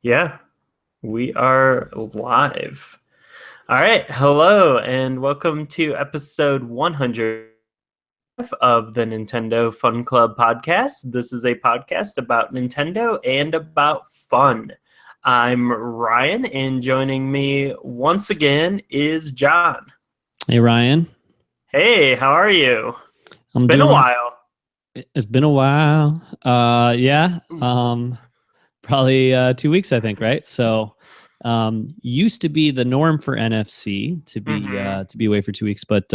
Yeah, we are live. All right. Hello, and welcome to episode 100 of the Nintendo Fun Club podcast. This is a podcast about Nintendo and about fun. I'm Ryan, and joining me once again is John. Hey Ryan, Hey, how are you? It's I'm been a doing. while. It's been a while. Yeah. Probably 2 weeks, I think. Right. So, used to be the norm for NFC Hmm. to be away for 2 weeks, but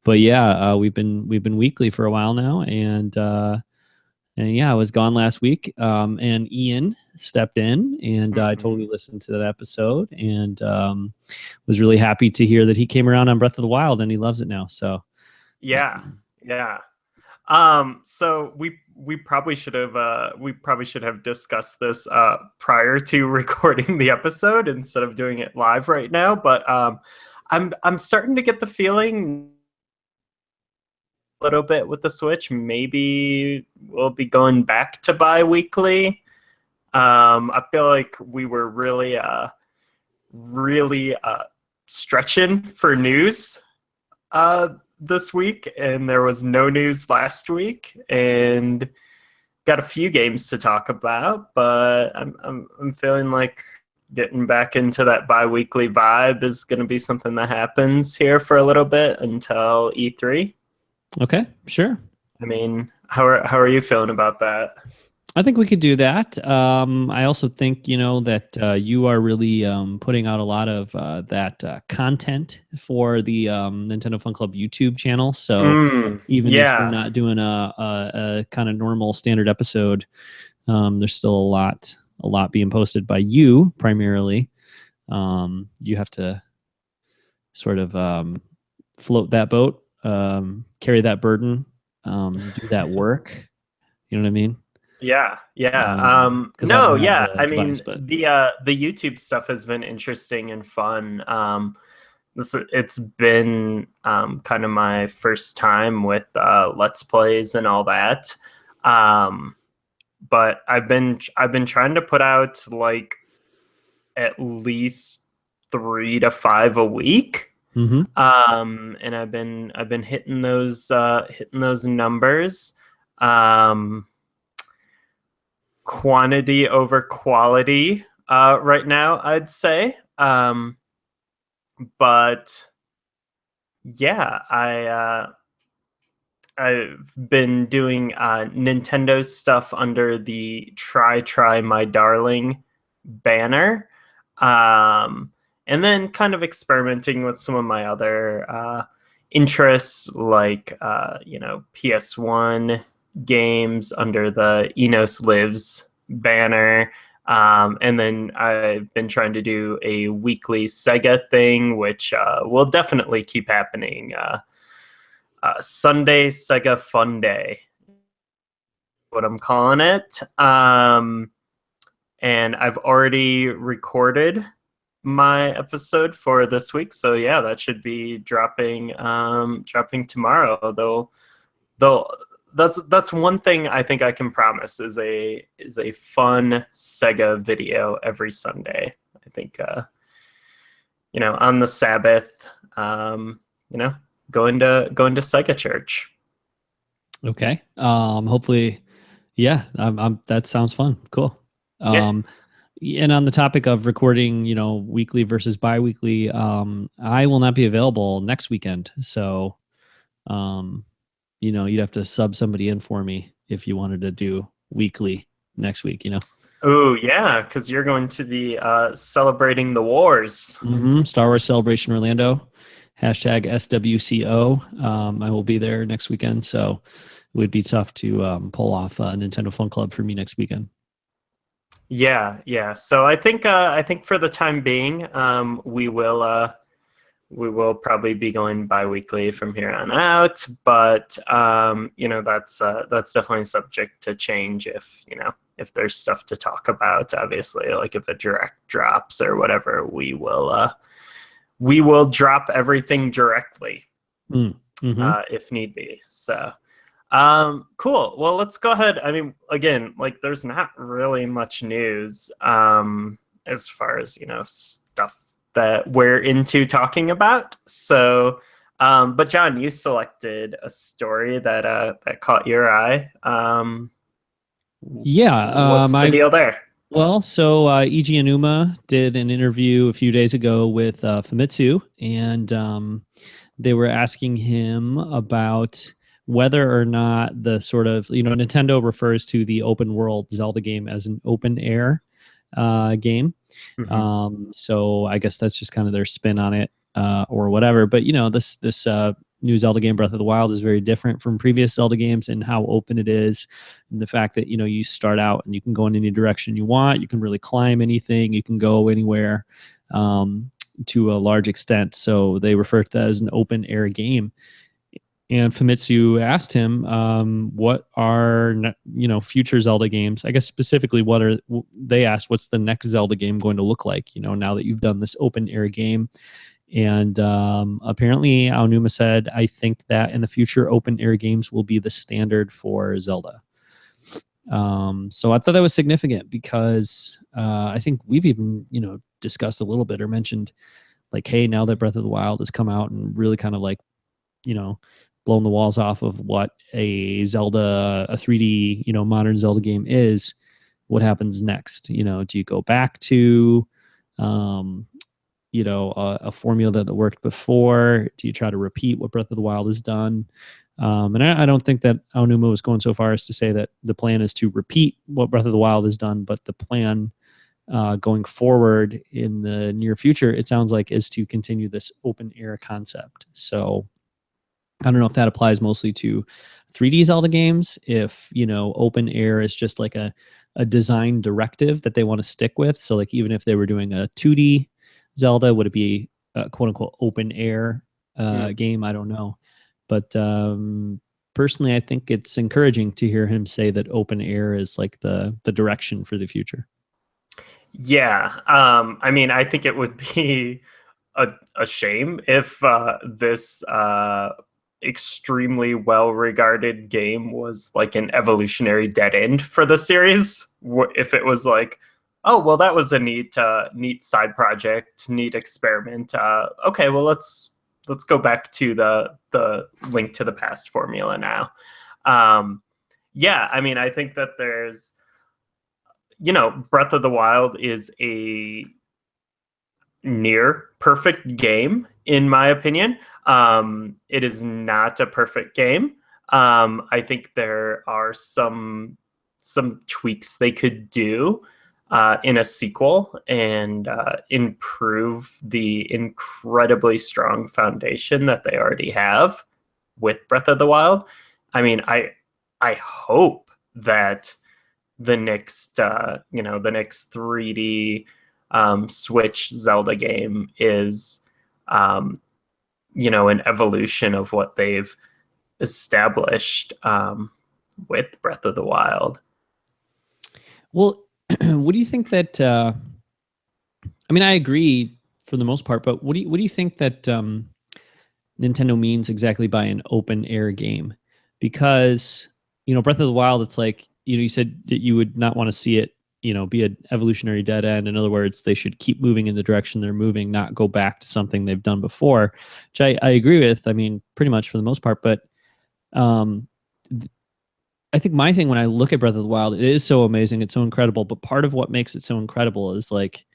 yeah, we've been weekly for a while now, and yeah, I was gone last week. And Ian stepped in, and I totally listened to that episode, and was really happy to hear that he came around on Breath of the Wild, and he loves it now. So. Yeah, Um, yeah. So we probably should have discussed this prior to recording the episode instead of doing it live right now. But I'm starting to get the feeling a little bit with the Switch. Maybe we'll be going back to bi-weekly. I feel like we were really stretching for news uh, this week, and there was no news last week, and got a few games to talk about. But I'm feeling like getting back into that bi-weekly vibe is going to be something that happens here for a little bit until E3. okay, sure. I mean, how are you feeling about that? I think we could do that. I also think that you are really putting out a lot of that content for the Nintendo Fun Club YouTube channel. So even if we're Yeah, not doing a kind of normal standard episode, there's still a lot being posted by you primarily. You have to sort of float that boat, carry that burden, do that work. You know what I mean? yeah. Because I No, don't have yeah. the I device, mean, but the YouTube stuff has been interesting and fun. It's been kind of my first time with Let's Plays and all that. Um, but I've been trying to put out like at least 3 to 5 a week. hmm And I've been hitting those numbers. Um, Quantity over quality right now, I'd say. But yeah, I've been doing Nintendo stuff under the Try My Darling banner. Um, and then kind of experimenting with some of my other interests, like, PS1 games under the Enos Lives banner. And then I've been trying to do a weekly Sega thing, which will definitely keep happening. Sunday Sega Fun Day, what I'm calling it. And I've already recorded my episode for this week, so yeah, that should be dropping tomorrow. Though that's one thing I think I can promise is a fun Sega video every Sunday. I think on the Sabbath, um, you know, going to Sega church. okay. Hopefully, yeah. That sounds fun. Cool. Yeah. Um, and on the topic of recording, weekly versus bi-weekly, I will not be available next weekend. So, um, you'd have to sub somebody in for me if you wanted to do weekly next week. Oh yeah, because you're going to be celebrating the wars. Star Wars Celebration Orlando, hashtag SWCO. I will be there next weekend, so it would be tough to pull off a Nintendo Fun Club for me next weekend. Yeah, yeah. So I think for the time being, we will probably be going bi-weekly from here on out. But that's definitely subject to change if there's stuff to talk about. Obviously, like if a direct drops or whatever, we will drop everything directly Mm-hmm. if need be. So. Cool. Well, let's go ahead. I mean, again, like there's not really much news as far as, stuff that we're into talking about. So, but John, you selected a story that caught your eye. Yeah, What's the I deal there? well, so Iji Aonuma did an interview a few days ago with Famitsu, and they were asking him about whether or not the sort of, Nintendo refers to the open world Zelda game as an open air game. Mhm. So I guess that's just kind of their spin on it, or whatever. But this new Zelda game, Breath of the Wild, is very different from previous Zelda games and how open it is, and the fact that you start out and you can go in any direction you want. You can really climb anything. You can go anywhere. To a large extent. So they refer to that as an open air game. And Famitsu asked him, "What are future Zelda games? I guess specifically, they asked, what's the next Zelda game going to look like? Now that you've done this open air game." And apparently, Aonuma said, "I think that in the future, open air games will be the standard for Zelda." So I thought that was significant because I think we've even discussed a little bit or mentioned like, hey, now that Breath of the Wild has come out and really kind of like, you know, blown the walls off of what a 3D, modern Zelda game is, what happens next? Do you go back to, um, a formula that worked before? Do you try to repeat what Breath of the Wild has done? And I don't think that Aonuma was going so far as to say that the plan is to repeat what Breath of the Wild has done, but the plan going forward in the near future, it sounds like, is to continue this open air concept. So I don't know if that applies mostly to 3D Zelda games, if open air is just like a design directive that they want to stick with. So like even if they were doing a 2D Zelda, would it be a quote unquote open air Hmm. game? I don't know. But personally, I think it's encouraging to hear him say that open air is like the direction for the future. Yeah. I mean, I think it would be a shame if this extremely well regarded game was like an evolutionary dead end for the series. If it was like, oh well, that was a neat side project, neat experiment. Okay, well let's go back to the Link to the Past formula now. Um, yeah, I mean, I think that there's Breath of the Wild is a near perfect game, in my opinion. It is not a perfect game. I think there are some tweaks they could do in a sequel and improve the incredibly strong foundation that they already have with Breath of the Wild. I mean, I hope that the next 3D Switch Zelda game is an evolution of what they've established with Breath of the Wild. Well, what do you think that? I mean, I agree for the most part, but what do you think that Nintendo means exactly by an open air game? Because Breath of the Wild, it's like you said that you would not want to see it, be an evolutionary dead end. In other words, they should keep moving in the direction they're moving, not go back to something they've done before, which I agree with. I mean, pretty much for the most part, but um, I think my thing when I look at Breath of the Wild, it is so amazing, it's so incredible. But part of what makes it so incredible is like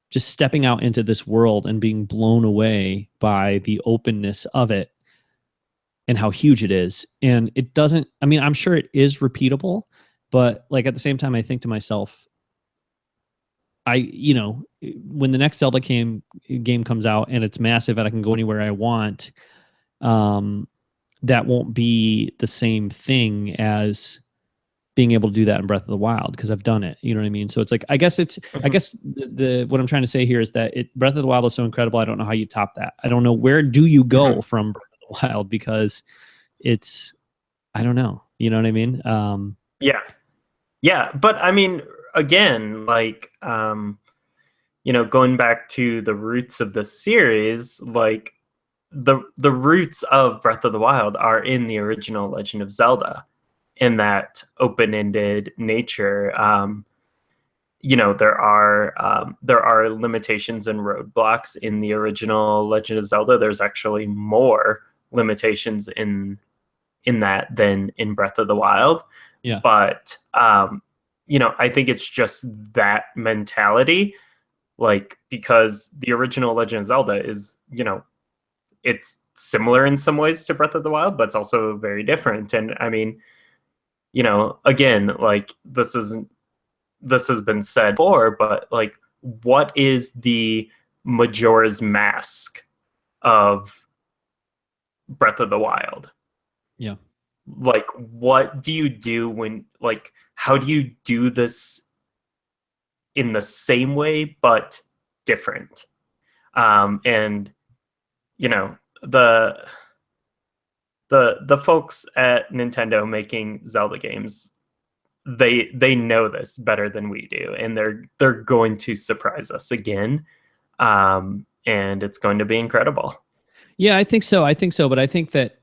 just stepping out into this world and being blown away by the openness of it and how huge it is. And it doesn't, I mean, I'm sure it is repeatable, but like at the same time, I think to myself, when the next Zelda game comes out and it's massive and I can go anywhere I want, um, that won't be the same thing as being able to do that in Breath of the Wild because I've done it. You know what I mean? So it's like I Mhm. guess the what I'm trying to say here is that Breath of the Wild is so incredible. I don't know how you top that. I don't know, where do you go Mhm. from Breath of the Wild, because it's, I don't know. You know what I mean? Yeah, yeah, but I mean, again, like going back to the roots of the series, like the roots of Breath of the Wild are in the original Legend of Zelda, in that open-ended nature. There are limitations and roadblocks in the original Legend of Zelda. There's actually more limitations in that than in Breath of the Wild. Yeah. But I think it's just that mentality, like, because the original Legend of Zelda is, it's similar in some ways to Breath of the Wild, but it's also very different. And I mean, again, like, this has been said before, but like, what is the Majora's Mask of Breath of the Wild? Yeah. Like, what do you do when, like, how do you do this in the same way but different? And you know the the folks at Nintendo making Zelda games, they know this better than we do, and they're going to surprise us again, and it's going to be incredible. Yeah, I think so. I think so. But I think that,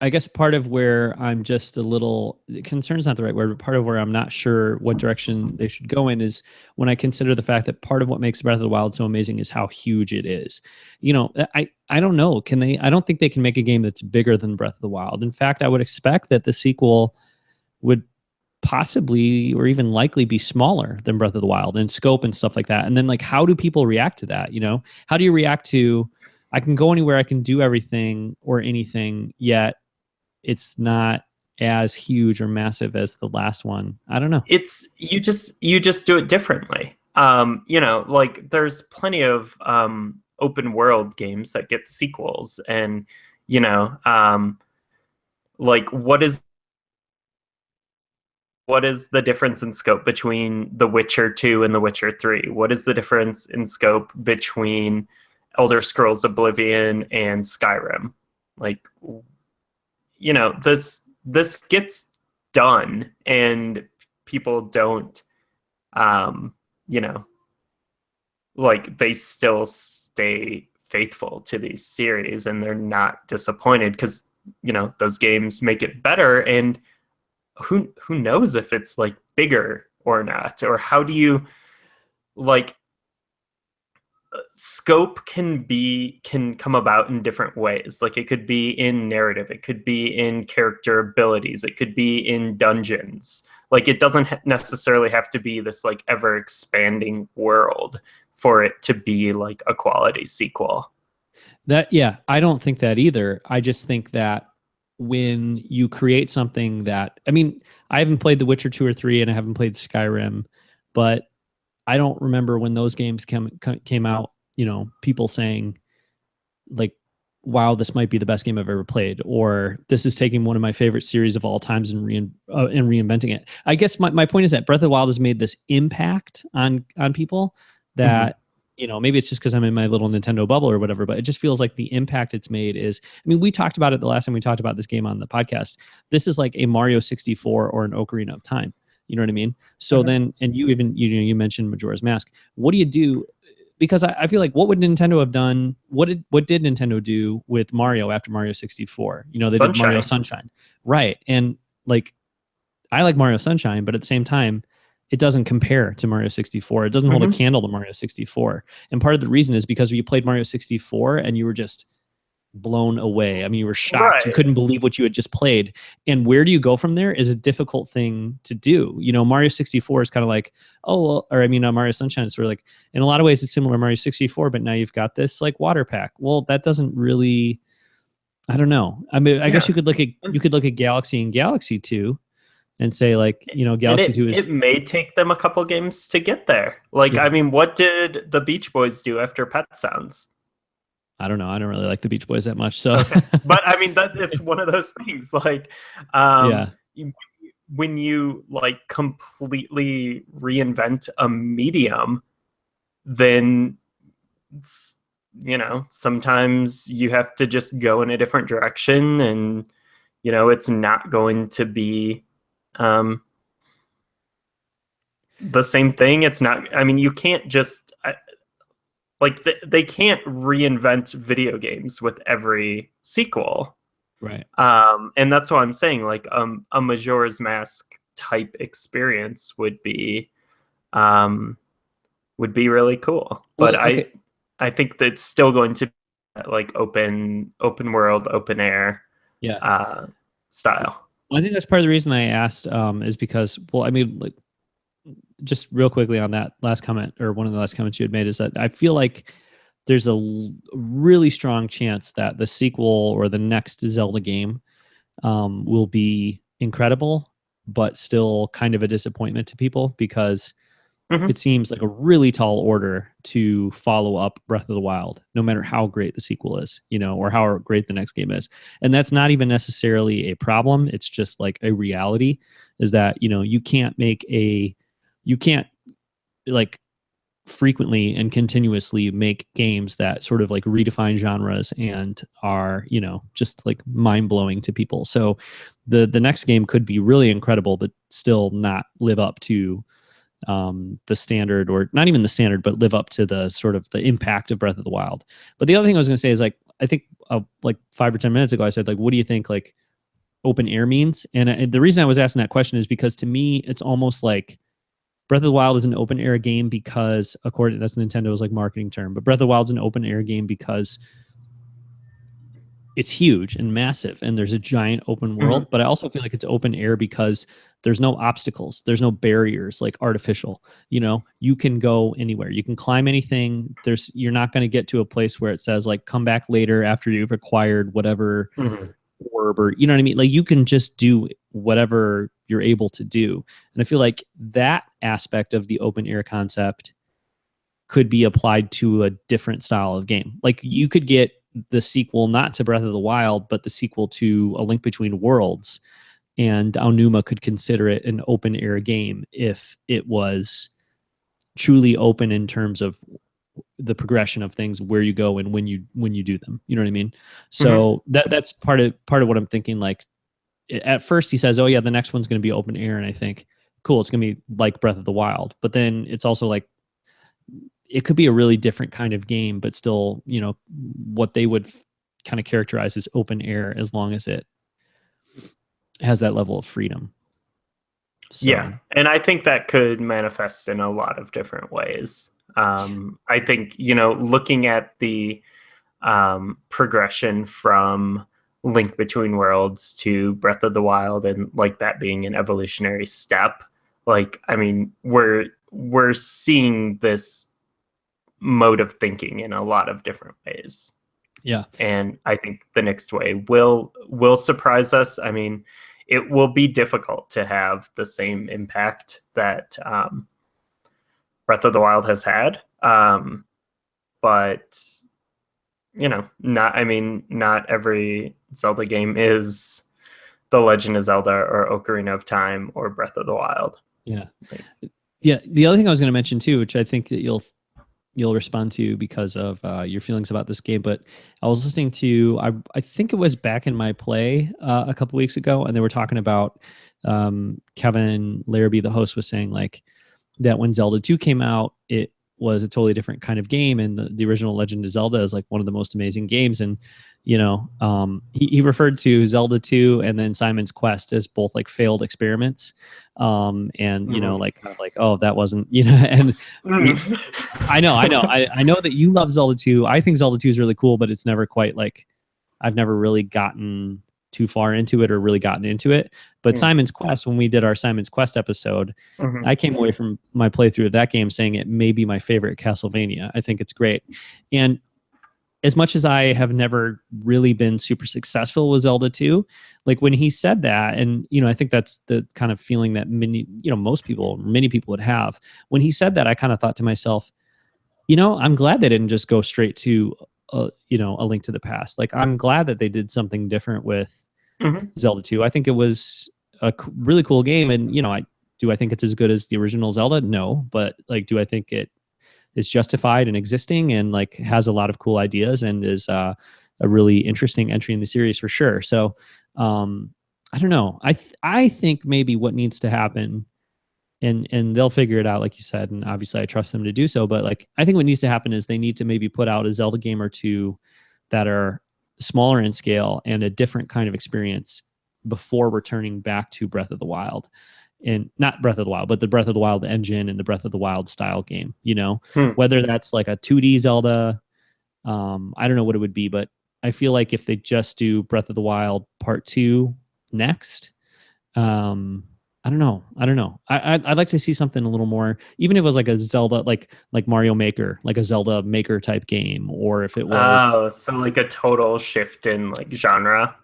I guess part of where I'm just a little concerned is not the right word, but part of where I'm not sure what direction they should go in is when I consider the fact that part of what makes Breath of the Wild so amazing is how huge it is. I don't know. Can they? I don't think they can make a game that's bigger than Breath of the Wild. In fact, I would expect that the sequel would possibly or even likely be smaller than Breath of the Wild in scope and stuff like that. And then, like, how do people react to that? How do you react to, I can go anywhere, I can do everything or anything, yet it's not as huge or massive as the last one? I don't know. It's you just do it differently. Like, there's plenty of open world games that get sequels, and like, what is the difference in scope between The Witcher 2 and The Witcher 3? What is the difference in scope between Elder Scrolls Oblivion and Skyrim? Like, this gets done, and people don't, um you know like, they still stay faithful to these series, and they're not disappointed because those games make it better. And who knows if it's, like, bigger or not, or how do you, like, scope can come about in different ways. Like, it could be in narrative, it could be in character abilities, it could be in dungeons. Like, it doesn't necessarily have to be this, like, ever expanding world for it to be like a quality sequel. Yeah, I don't think that either. I just think that when you create something that, I mean, I haven't played The Witcher 2 or 3 and I haven't played Skyrim, but I don't remember when those games came out, people saying, like, wow, this might be the best game I've ever played, or this is taking one of my favorite series of all times and reinventing it. I guess my point is that Breath of the Wild has made this impact on people that, maybe it's just because I'm in my little Nintendo bubble or whatever, but it just feels like the impact it's made is, I mean, we talked about it the last time we talked about this game on the podcast. This is like a Mario 64 or an Ocarina of Time. You know what I mean? So then, and you mentioned Majora's Mask. What do you do? Because I feel like, what would Nintendo have done? What did Nintendo do with Mario after Mario 64? They did Mario Sunshine, right? And, like, I like Mario Sunshine, but at the same time, it doesn't compare to Mario 64. It doesn't hold a candle to Mario 64. And part of the reason is because you played Mario 64 and you were just blown away. I mean, you were shocked. Right. You couldn't believe what you had just played. And where do you go from there is a difficult thing to do. Mario 64 is kind of like, Mario Sunshine is sort of like, in a lot of ways it's similar to Mario 64, but now you've got this, like, water pack. Well, that doesn't really, I don't know. I mean, I guess you could look at Galaxy and Galaxy 2 and say, like, Galaxy 2 is... It may take them a couple games to get there. Like, yeah. I mean, what did the Beach Boys do after Pet Sounds? I don't know. I don't really like the Beach Boys that much. So, okay. But I mean, it's one of those things. Like, when you, like, completely reinvent a medium, then sometimes you have to just go in a different direction, and it's not going to be the same thing. It's not. I mean, you can't just. like they can't reinvent video games with every sequel. Right. And that's why I'm saying like a Majora's Mask type experience um, would be really cool. Well, But okay. I think that's still going to be like open world, open air Yeah. uh, style. Well, I think that's part of the reason I asked is because, well, I mean, like, just real quickly on that last comment, or one of the last comments you had made, is that I feel like there's a really strong chance that the sequel or the next Zelda game will be incredible, but still kind of a disappointment to people because Hmm. it seems like a really tall order to follow up Breath of the Wild, no matter how great the sequel is, or how great the next game is. And that's not even necessarily a problem. It's just like a reality is that, you can't like frequently and continuously make games that sort of like redefine genres and are, just like mind blowing to people. So the next game could be really incredible, but still not live up to the standard, or not even the standard, but live up to the sort of the impact of Breath of the Wild. But the other thing I was going to say is like, I think like 5 or 10 minutes ago, I said like, what do you think like open air means? And the reason I was asking that question is because to me, it's almost like Breath of the Wild is an open air game because, according that's Nintendo's like marketing term, but Breath of the Wild is an open air game because it's huge and massive and there's a giant open Hmm. world. But I also feel like it's open air because there's no obstacles, there's no barriers like artificial. You can go anywhere, you can climb anything. You're not going to get to a place where it says like come back later after you've acquired whatever Hmm. orb, or you know what I mean? Like you can just do whatever you're able to do. And I feel like that aspect of the open air concept could be applied to a different style of game. Like you could get the sequel not to Breath of the Wild, but the sequel to A Link Between Worlds, and Aonuma could consider it an open air game if it was truly open in terms of the progression of things, where you go and when you do them. You know what I mean? Hmm. So that's part of what I'm thinking. Like at first he says, "Oh yeah, the next one's going to be open air," and I think, cool, it's going to be like Breath of the Wild. But then it's also like it could be a really different kind of game, but still, what they would kind of characterize as open air, as long as it has that level of freedom. Yeah, So and I think that could manifest in a lot of different ways. I think looking at the progression from Link Between Worlds to Breath of the Wild, and like that being an evolutionary step. Like, I mean, we're seeing this mode of thinking in a lot of different ways, yeah, and I think the next way will surprise us. I mean, it will be difficult to have the same impact that Breath of the Wild has had, but not, I mean, not every Zelda game is The Legend of Zelda or Ocarina of Time or Breath of the Wild. yeah, Like, yeah. The other thing I was going to mention too, which I think that you'll respond to because of your feelings about this game. But I was listening to I think it was back in my play a couple weeks ago, and they were talking about Kevin Larrabee, the host, was saying like that when Zelda 2 came out, it was a totally different kind of game. And the original Legend of Zelda is like one of the most amazing games. And, he referred to Zelda 2 and then Simon's Quest as both like failed experiments. And, mhm. like kind of like, oh, that wasn't, and Mm. me, I know that you love Zelda 2. I think Zelda 2 is really cool, but it's never quite like I've never really gotten too far into it or really gotten into it. But Mm. Simon's Quest, when we did our Simon's Quest episode, Mhm. I came away from my playthrough of that game saying it may be my favorite Castlevania. I think it's great. And as much as I have never really been super successful with Zelda 2, like when he said that, and I think that's the kind of feeling that many people would have. When he said that, I kind of thought to myself, I'm glad they didn't just go straight to a Link to the Past. Like I'm glad that they did something different with Mhm. Zelda 2. I think it was a really cool game, and I think it's as good as the original Zelda? No, but like, do I think it is justified and existing and like has a lot of cool ideas and is a really interesting entry in the series for sure. So I don't know. I think maybe what needs to happen and they'll figure it out, like you said, and obviously I trust them to do so. But like, I think what needs to happen is they need to maybe put out a Zelda game or two that are smaller in scale and a different kind of experience before returning back to Breath of the Wild. And not Breath of the Wild, but the Breath of the Wild engine and the Breath of the Wild style game, you know, Hmm. whether that's like a 2D Zelda. I don't know what it would be, but I feel like if they just do Breath of the Wild Part 2 next, um, I don't know. I'd like to see something a little more, even if it was like a Zelda, like Mario Maker, like a Zelda Maker type game, or if it was, Oh, so like a total shift in like genre.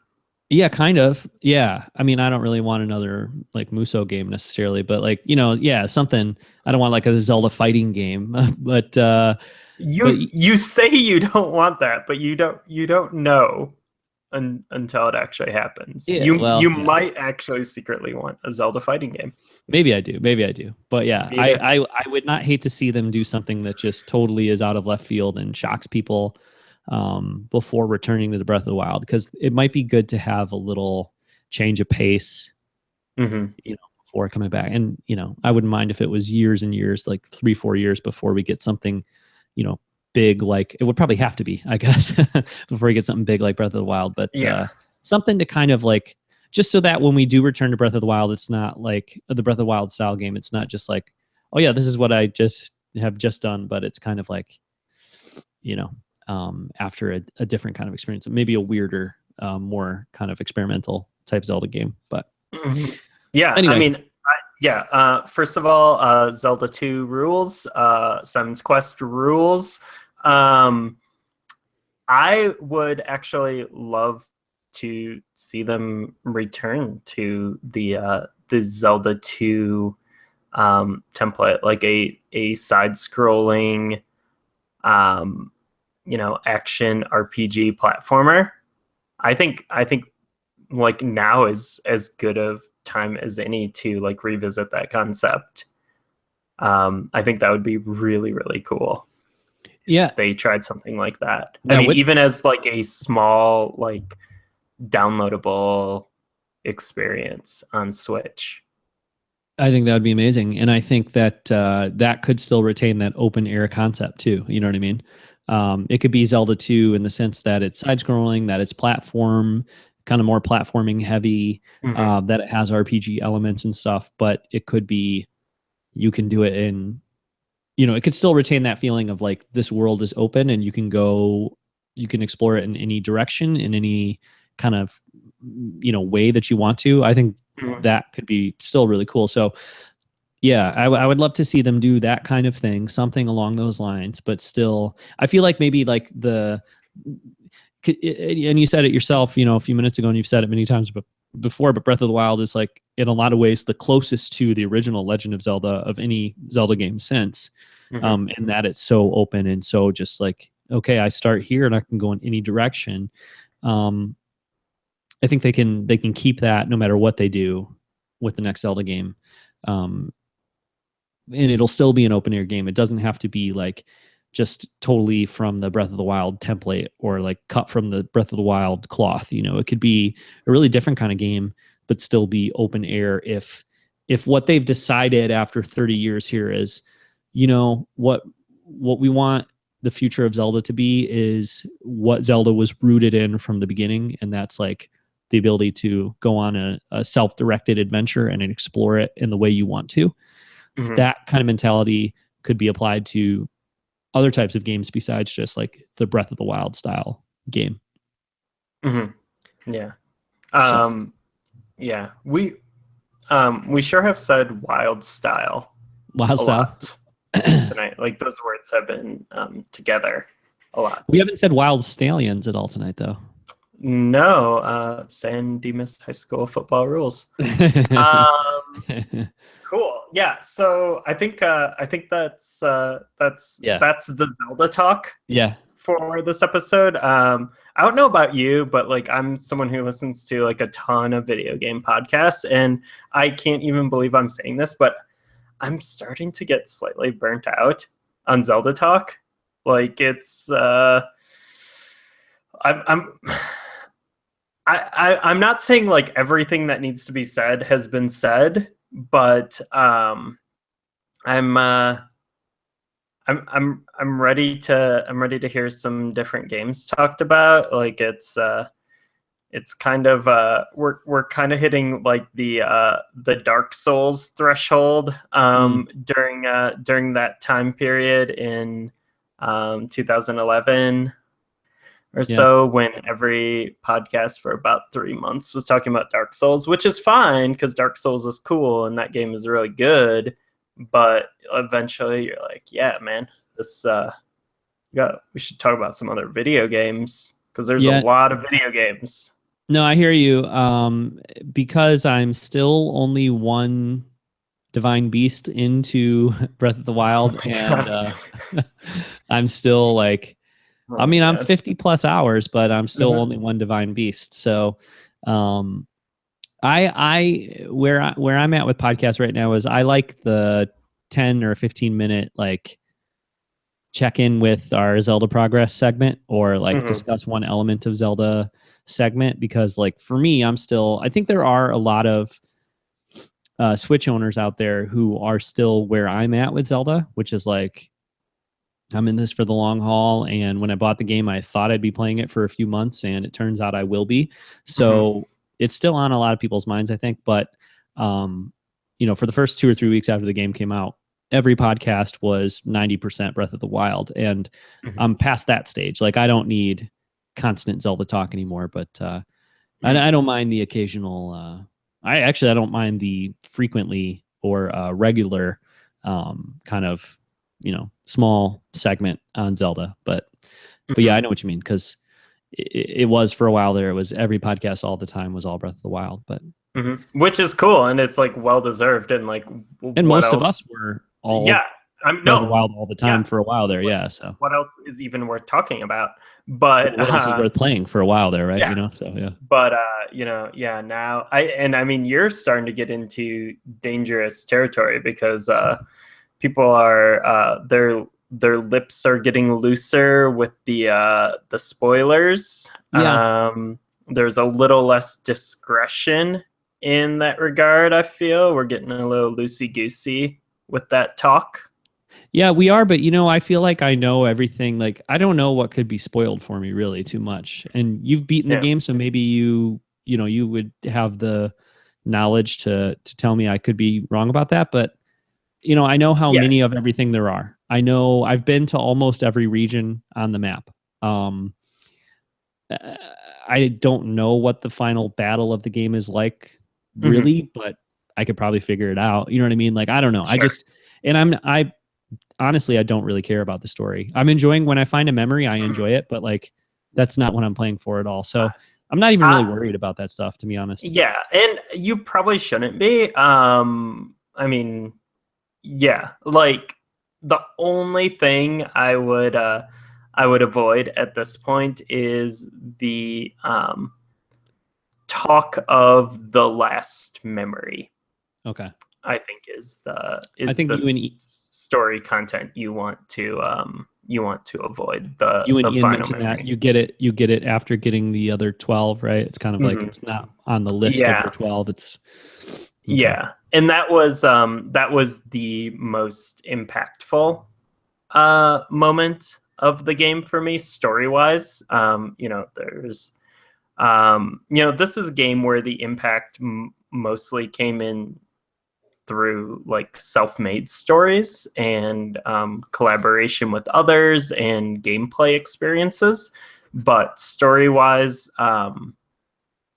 yeah, kind of, yeah. I mean, I don't really want another like Muso game necessarily, but like, you know, yeah, something. I don't want like a Zelda fighting game, but You say you don't want that, but you don't know until it actually happens. yeah, You well, yeah. might actually secretly want a Zelda fighting game. Maybe I do. Maybe I do. But yeah, Yeah. I would not hate to see them do something that just totally is out of left field and shocks people before returning to the Breath of the Wild, because it might be good to have a little change of pace, Hmm. you know, before coming back. And you know, I wouldn't mind if it was years and years, like 3-4 years before we get something, you know, big. Like it would probably have to be, I guess, before we get something big like Breath of the Wild. But Yeah. something to kind of like, just so that when we do return to Breath of the Wild, it's not like the Breath of the Wild style game. It's not just like, oh yeah, this is what I just have just done, but it's kind of like, you know, after a different kind of experience, maybe a weirder, more kind of experimental type Zelda game. But Hmm. Yeah. I anyway, mean, yeah. First of all, Zelda 2 rules. Simon's Quest rules. Um, I would actually love to see them return to the Zelda 2 template, like a side scrolling um, action RPG platformer. I think like now is as good of time as any to like revisit that concept. I think that would be really, really cool if yeah, they tried something like that. I that mean, would. even as like a small like downloadable experience on Switch. I think that would be amazing, and I think that that could still retain that open air concept too. You know what I mean? It could be Zelda 2 in the sense that it's side scrolling, that it's platform, kind of more platforming heavy, Hmm. that it has RPG elements and stuff. But it could be, you can do it in, you know, it could still retain that feeling of like this world is open and you can go, you can explore it in any direction, in any kind of, you know, way that you want to. I think Hmm. that could be still really cool. So yeah, I would love to see them do that kind of thing, something along those lines, but still, I feel like maybe like and you said it yourself, you know, a few minutes ago, and you've said it many times before, but Breath of the Wild is like, in a lot of ways, the closest to the original Legend of Zelda of any Zelda game since, Hmm. in that it's so open and so just like, okay, I start here and I can go in any direction. Um, I think they can keep that no matter what they do with the next Zelda game. Um, and it'll still be an open air game. It doesn't have to be like just totally from the Breath of the Wild template or like cut from the Breath of the Wild cloth. You know, it could be a really different kind of game, but still be open air if what they've decided after 30 years here is, you know, what we want the future of Zelda to be is what Zelda was rooted in from the beginning, and that's like the ability to go on a self-directed adventure and explore it in the way you want to. Hmm. That kind of mentality could be applied to other types of games besides just like the Breath of the Wild style game. Hmm. Yeah. So Um, yeah. We sure have said wild style Wild a style. lot tonight. Like those words have been together a We lot. haven't said Wild Stallions at all tonight, though. No, San Dimas High School football rules. Um, cool. Yeah. So I think that's Yeah. that's the Zelda talk Yeah. for this episode. I don't know about you, but like I'm someone who listens to like a ton of video game podcasts, and I can't even believe I'm saying this, but I'm starting to get slightly burnt out on Zelda talk. Like it's I'm I'm not saying like everything that needs to be said has been said, but I'm I'm ready to hear some different games talked about. Like it's kind of we're kind of hitting like the Dark Souls threshold Mm, during that time period in 2011 or yeah. so, when every podcast for about 3 months was talking about Dark Souls, which is fine because Dark Souls is cool and that game is really good. But eventually, you're like, yeah, man, this we should talk about some other video games because there's a Yeah. lot of video games. No, I hear you. Because I'm still only one divine beast into Breath of the Oh Wild, my and god. I'm still like, Oh I my mean, I'm god. 50 plus hours, but I'm still Hmm. only one divine beast. So, um, where I'm at with podcasts right now is I like the 10 or 15 minute like check in with our Zelda progress segment or like Hmm. discuss one element of Zelda segment because like for me, I think there are a lot of Switch owners out there who are still where I'm at with Zelda, which is like I'm in this for the long haul. And when I bought the game, I thought I'd be playing it for a few months, and it turns out I will be. Hmm. So it's still on a lot of people's minds, I think. But um, for the first 2 or 3 weeks after the game came out, every podcast was 90% Breath of the Wild, and Hmm. I'm past that stage. Like I don't need constant Zelda talk anymore, but I Hmm. don't mind the occasional. I don't mind the frequently or regular kind of small segment on Zelda. But yeah, Hmm. I know what you mean because it was for a while there. It was every podcast all the time was all Breath of the Wild. But Hmm. Which is cool and it's like well deserved and like and what most of us else? were Yeah, all I'm Breath of the no, Wild all the yeah. time for a while there. It's like Yeah. So what else is even worth talking about? But what else is worth playing for a while there, right? yeah, So yeah. but yeah, now I mean you're starting to get into dangerous territory because people are their lips are getting looser with the spoilers. Yeah. There's a little less discretion in that regard. I feel we're getting a little loosey goosey with that talk. Yeah, we are, but I feel like I know everything. Like I don't know what could be spoiled for me really too much. And you've beaten the Yeah, game, so maybe you would have the knowledge to tell me I could be wrong about that, but I know how yeah, many of everything there are. I know I've been to almost every region on the map. Um uh, I don't know what the final battle of the game is like hmm, really, but I could probably figure it out. You know what I mean? Like I don't know. I sure. just and I honestly, I don't really care about the story. I'm enjoying when I find a memory, I Mhm. enjoy it, but like that's not what I'm playing for at all. So I'm not even really Uh, worried about that stuff, to be honest. yeah, and you probably shouldn't be. I mean, yeah, like the only thing I would avoid at this point is the talk of the last memory. Okay. I think I is think the story content you want to avoid You and the Ian final mentioned that memory. you get it after getting the other 12, right? It's kind of like Hmm. it's not on the list of Yeah, the 12. It's okay. yeah, and that was the most impactful moment of the game for me story wise. There's this is a game where the impact mostly came in through like self-made stories and collaboration with others and gameplay experiences. But story-wise,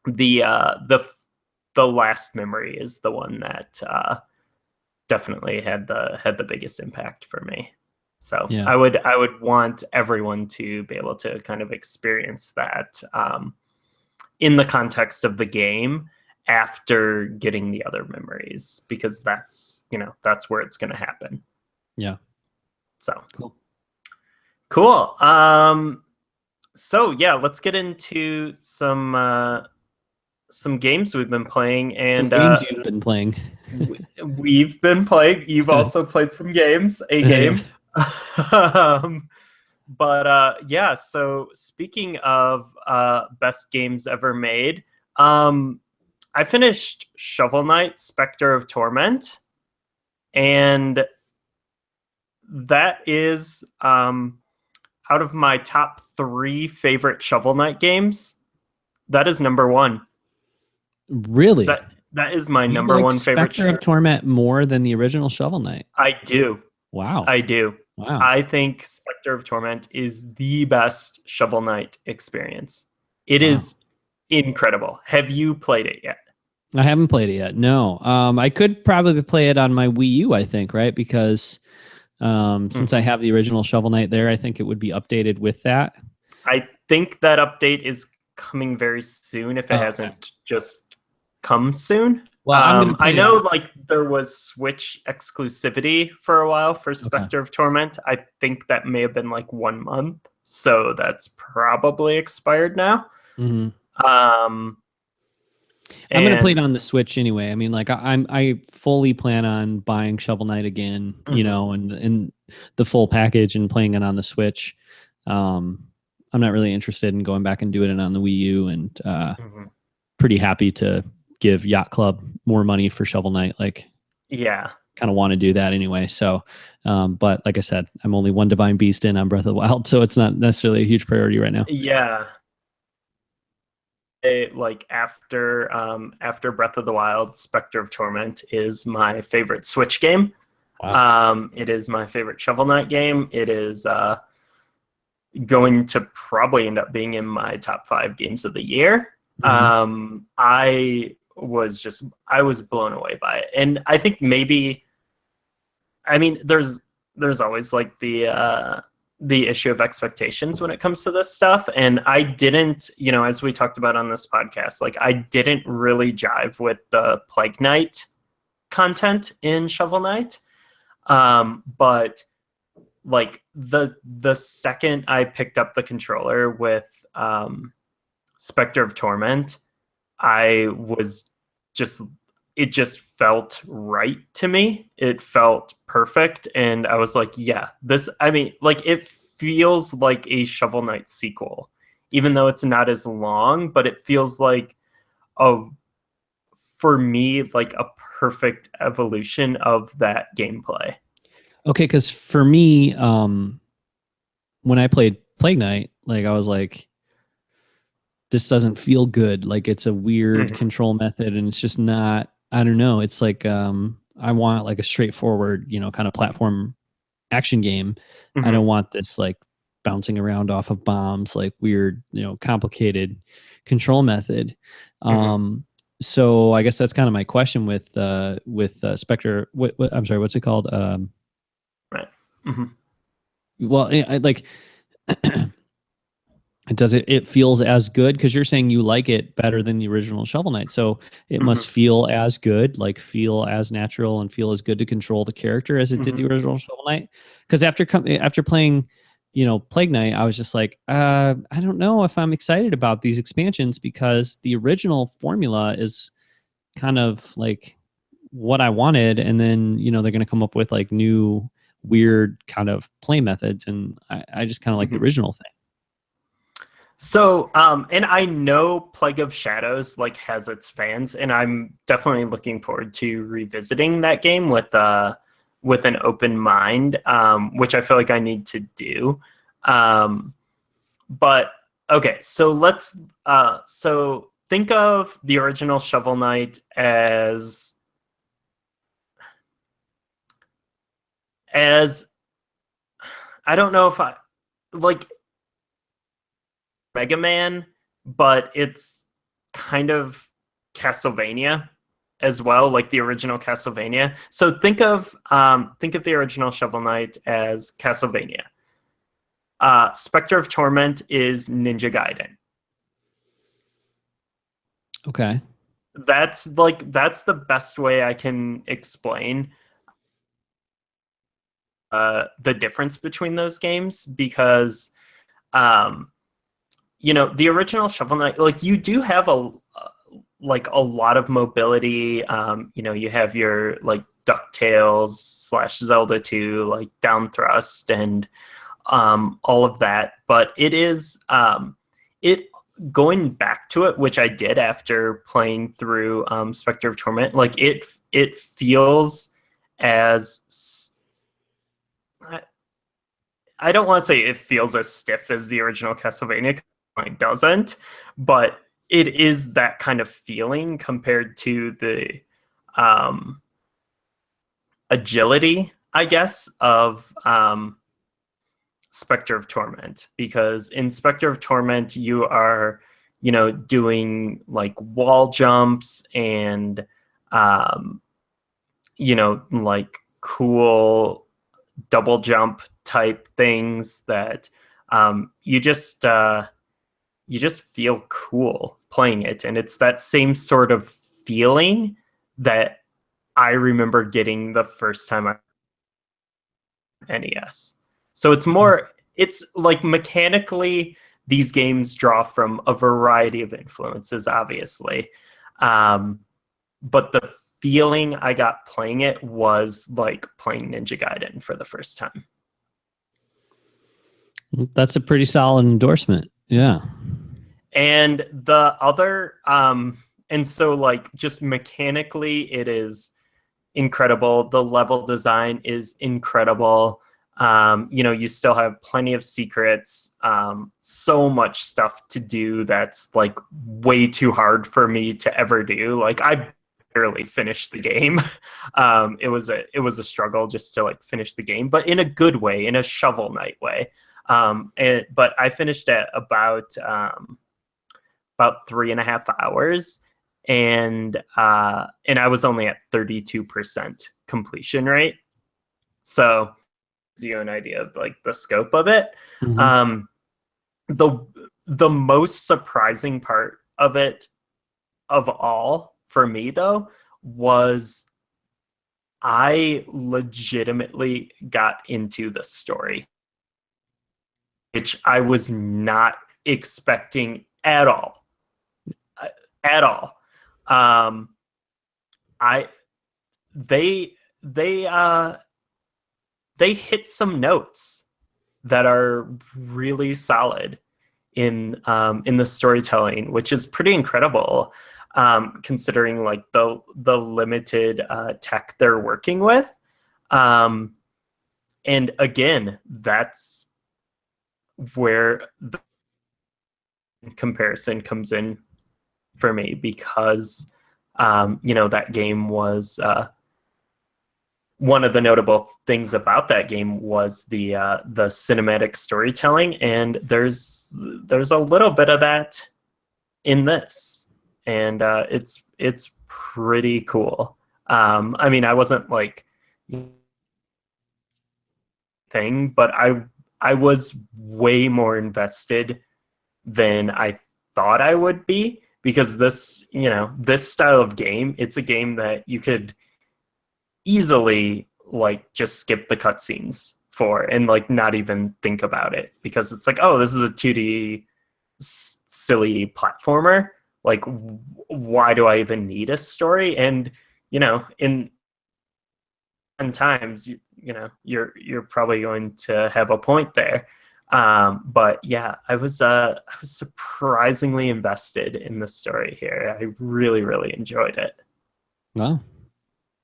the the last memory is the one that definitely had the biggest impact for me. So Yeah. I would want everyone to be able to kind of experience that in the context of the game after getting the other memories because that's where it's going to happen. Yeah. So Cool. cool. So yeah, let's get into some games we've been playing, Some and games you've been playing. we've been playing. You've also played some games, a Yeah. game. um, but yeah. So speaking of best games ever made, um, I finished Shovel Knight: Specter of Torment, and that is out of my top 3 favorite Shovel Knight games. That is number 1. Really? That is my You number like 1 favorite. Specter of Torment more than the original Shovel Knight? I do. Wow. I do. Wow. I think Specter of Torment is the best Shovel Knight experience. It Wow. is incredible. Have you played it yet? I haven't played it yet. No. I could probably play it on my Wii U, I think, right? Because since I Mhm. have the original Shovel Knight there, I think it would be updated with that. I think that update is coming very soon if it Oh, okay. hasn't just come soon. Well, I'm gonna I play know it. like there was Switch exclusivity for a while for Okay. Spectre of Torment. I think that may have been like 1 month, so that's probably expired now. Hmm. Um, I'm gonna play it and on the Switch anyway. I mean, like I fully plan on buying Shovel Knight again, mhm, and the full package and playing it on the Switch. Um, I'm not really interested in going back and doing it on the Wii U, and mhm. pretty happy to give Yacht Club more money for Shovel Knight. Like, Yeah, kind of want to do that anyway. So, but like I said, I'm only one Divine Beast in on Breath of the Wild, so it's not necessarily a huge priority right now. yeah. Like after Breath of the Wild, Spectre of Torment is my favorite Switch game. Wow. It is my favorite Shovel Knight game. It is going to probably end up being in my top 5 games of the year. Mm-hmm. I was blown away by it, and I think maybe, I mean, there's always like the issue of expectations when it comes to this stuff, and I didn't, as we talked about on this podcast, like I didn't really jive with the Plague Knight content in Shovel Knight, but like the second I picked up the controller with Spectre of Torment, I was just it just felt right to me. It felt perfect, and I was like, yeah, this. I mean, like it feels like a Shovel Knight sequel, even though it's not as long, but it feels like a for me like a perfect evolution of that gameplay. Okay, because for me, when I played Plague Knight, like I was like, this doesn't feel good. Like it's a weird Mhm, control method, and it's just not. I don't know. It's like I want like a straightforward, kind of platform action game. I mhm, don't want this like bouncing around off of bombs, like weird, complicated control method. mhm. Um, so I guess that's kind of my question with Spectre. What I'm sorry, what's it called? Right. Mhm, Well, like it feels as good because you're saying you like it better than the original Shovel Knight, so it mhm, must feel as good, like feel as natural and feel as good to control the character as it did mhm, the original Shovel Knight. Because after playing Plague Knight, I was just like, I don't know if I'm excited about these expansions because the original formula is kind of like what I wanted, and then they're going to come up with like new weird kind of play methods, and I just kind of like the mhm. original thing. So, and I know Plague of Shadows like has its fans, and I'm definitely looking forward to revisiting that game with an open mind, which I feel like I need to do. Um, but okay, so so think of the original Shovel Knight as I don't know if I like Mega Man, but it's kind of Castlevania as well, like the original Castlevania. So think of the original Shovel Knight as Castlevania. Spectre of Torment is Ninja Gaiden. Okay. That's the best way I can explain the difference between those games because um, the original Shovel Knight, like you do have like a lot of mobility. You have your like Ducktales slash Zelda 2, like down thrust and all of that. But it going back to it, which I did after playing through Spectre of Torment, like it feels as I, I don't want to say it feels as stiff as the original Castlevania. It doesn't, but it is that kind of feeling compared to the um, agility, I guess, of Specter of Torment. Because in Specter of Torment, you are, doing like wall jumps and, um, like cool double jump type things that you just feel cool playing it, and it's that same sort of feeling that I remember getting the first time I NES. So it's like mechanically these games draw from a variety of influences, obviously. Um, but the feeling I got playing it was like playing Ninja Gaiden for the first time. That's a pretty solid endorsement. Yeah. And the other, and so like just mechanically, it is incredible. The level design is incredible. You still have plenty of secrets, so much stuff to do that's like way too hard for me to ever do. Like I barely finished the game. It was a struggle just to like finish the game, but in a good way, in a Shovel Knight way. But I finished at about 3.5 hours, and I was only at 32% completion rate. So gives you an idea of like the scope of it. Mm-hmm. The the most surprising part of it of all for me though was I legitimately got into the story, which I was not expecting at all. At all. Um, I they they uh they hit some notes that are really solid in the storytelling, which is pretty incredible, considering like the limited tech they're working with. Um, and again, that's where the comparison comes in for me because that game was one of the notable things about that game was the cinematic storytelling, and there's a little bit of that in this, and it's pretty cool. I mean, I wasn't like thing, but I was way more invested than I thought I would be because this style of game, it's a game that you could easily like just skip the cutscenes for and like not even think about it because it's like, oh, this is a 2D silly platformer. Like, why do I even need a story? And in times, you're probably going to have a point there. But yeah, I was surprisingly invested in the story here. I really, really enjoyed it. Wow.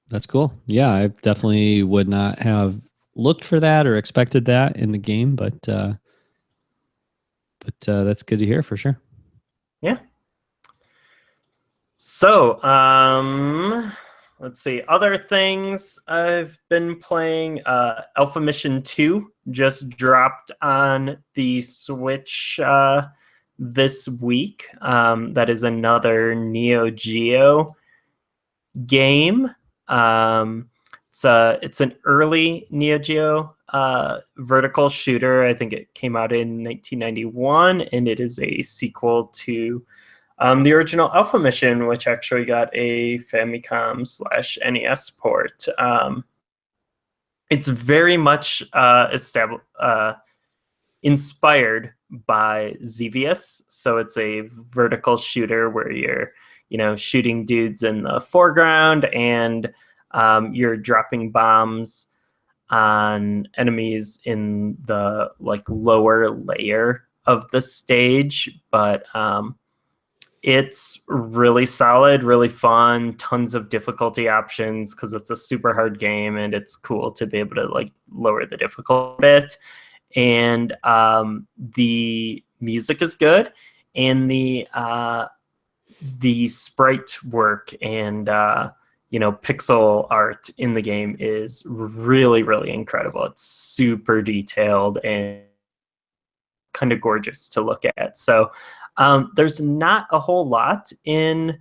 That's cool. Yeah, I definitely would not have looked for that or expected that in the game, but that's good to hear for sure. Yeah. So, let's see. Other things I've been playing. Alpha Mission 2 just dropped on the Switch this week. That is another Neo Geo game. Um, it's an early Neo Geo vertical shooter. I think it came out in 1991, and it is a sequel to the original Alpha Mission, which actually got a Famicom/NES port. It's very much inspired by Xevious. So it's a vertical shooter where you're, shooting dudes in the foreground and you're dropping bombs on enemies in the like lower layer of the stage. But It's really solid, really fun, tons of difficulty options because it's a super hard game, and it's cool to be able to like lower the difficulty a bit. And the music is good, and the sprite work and pixel art in the game is really, really incredible. It's super detailed and kind of gorgeous to look at. So there's not a whole lot in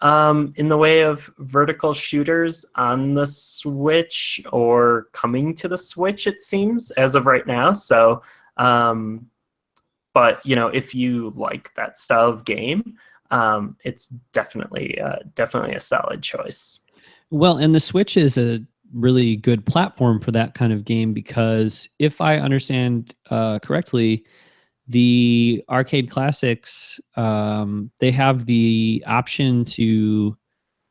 the way of vertical shooters on the Switch or coming to the Switch, it seems, as of right now. So, but if you like that style of game, it's definitely a solid choice. Well, and the Switch is a really good platform for that kind of game because if I understand correctly, the arcade classics, they have the option to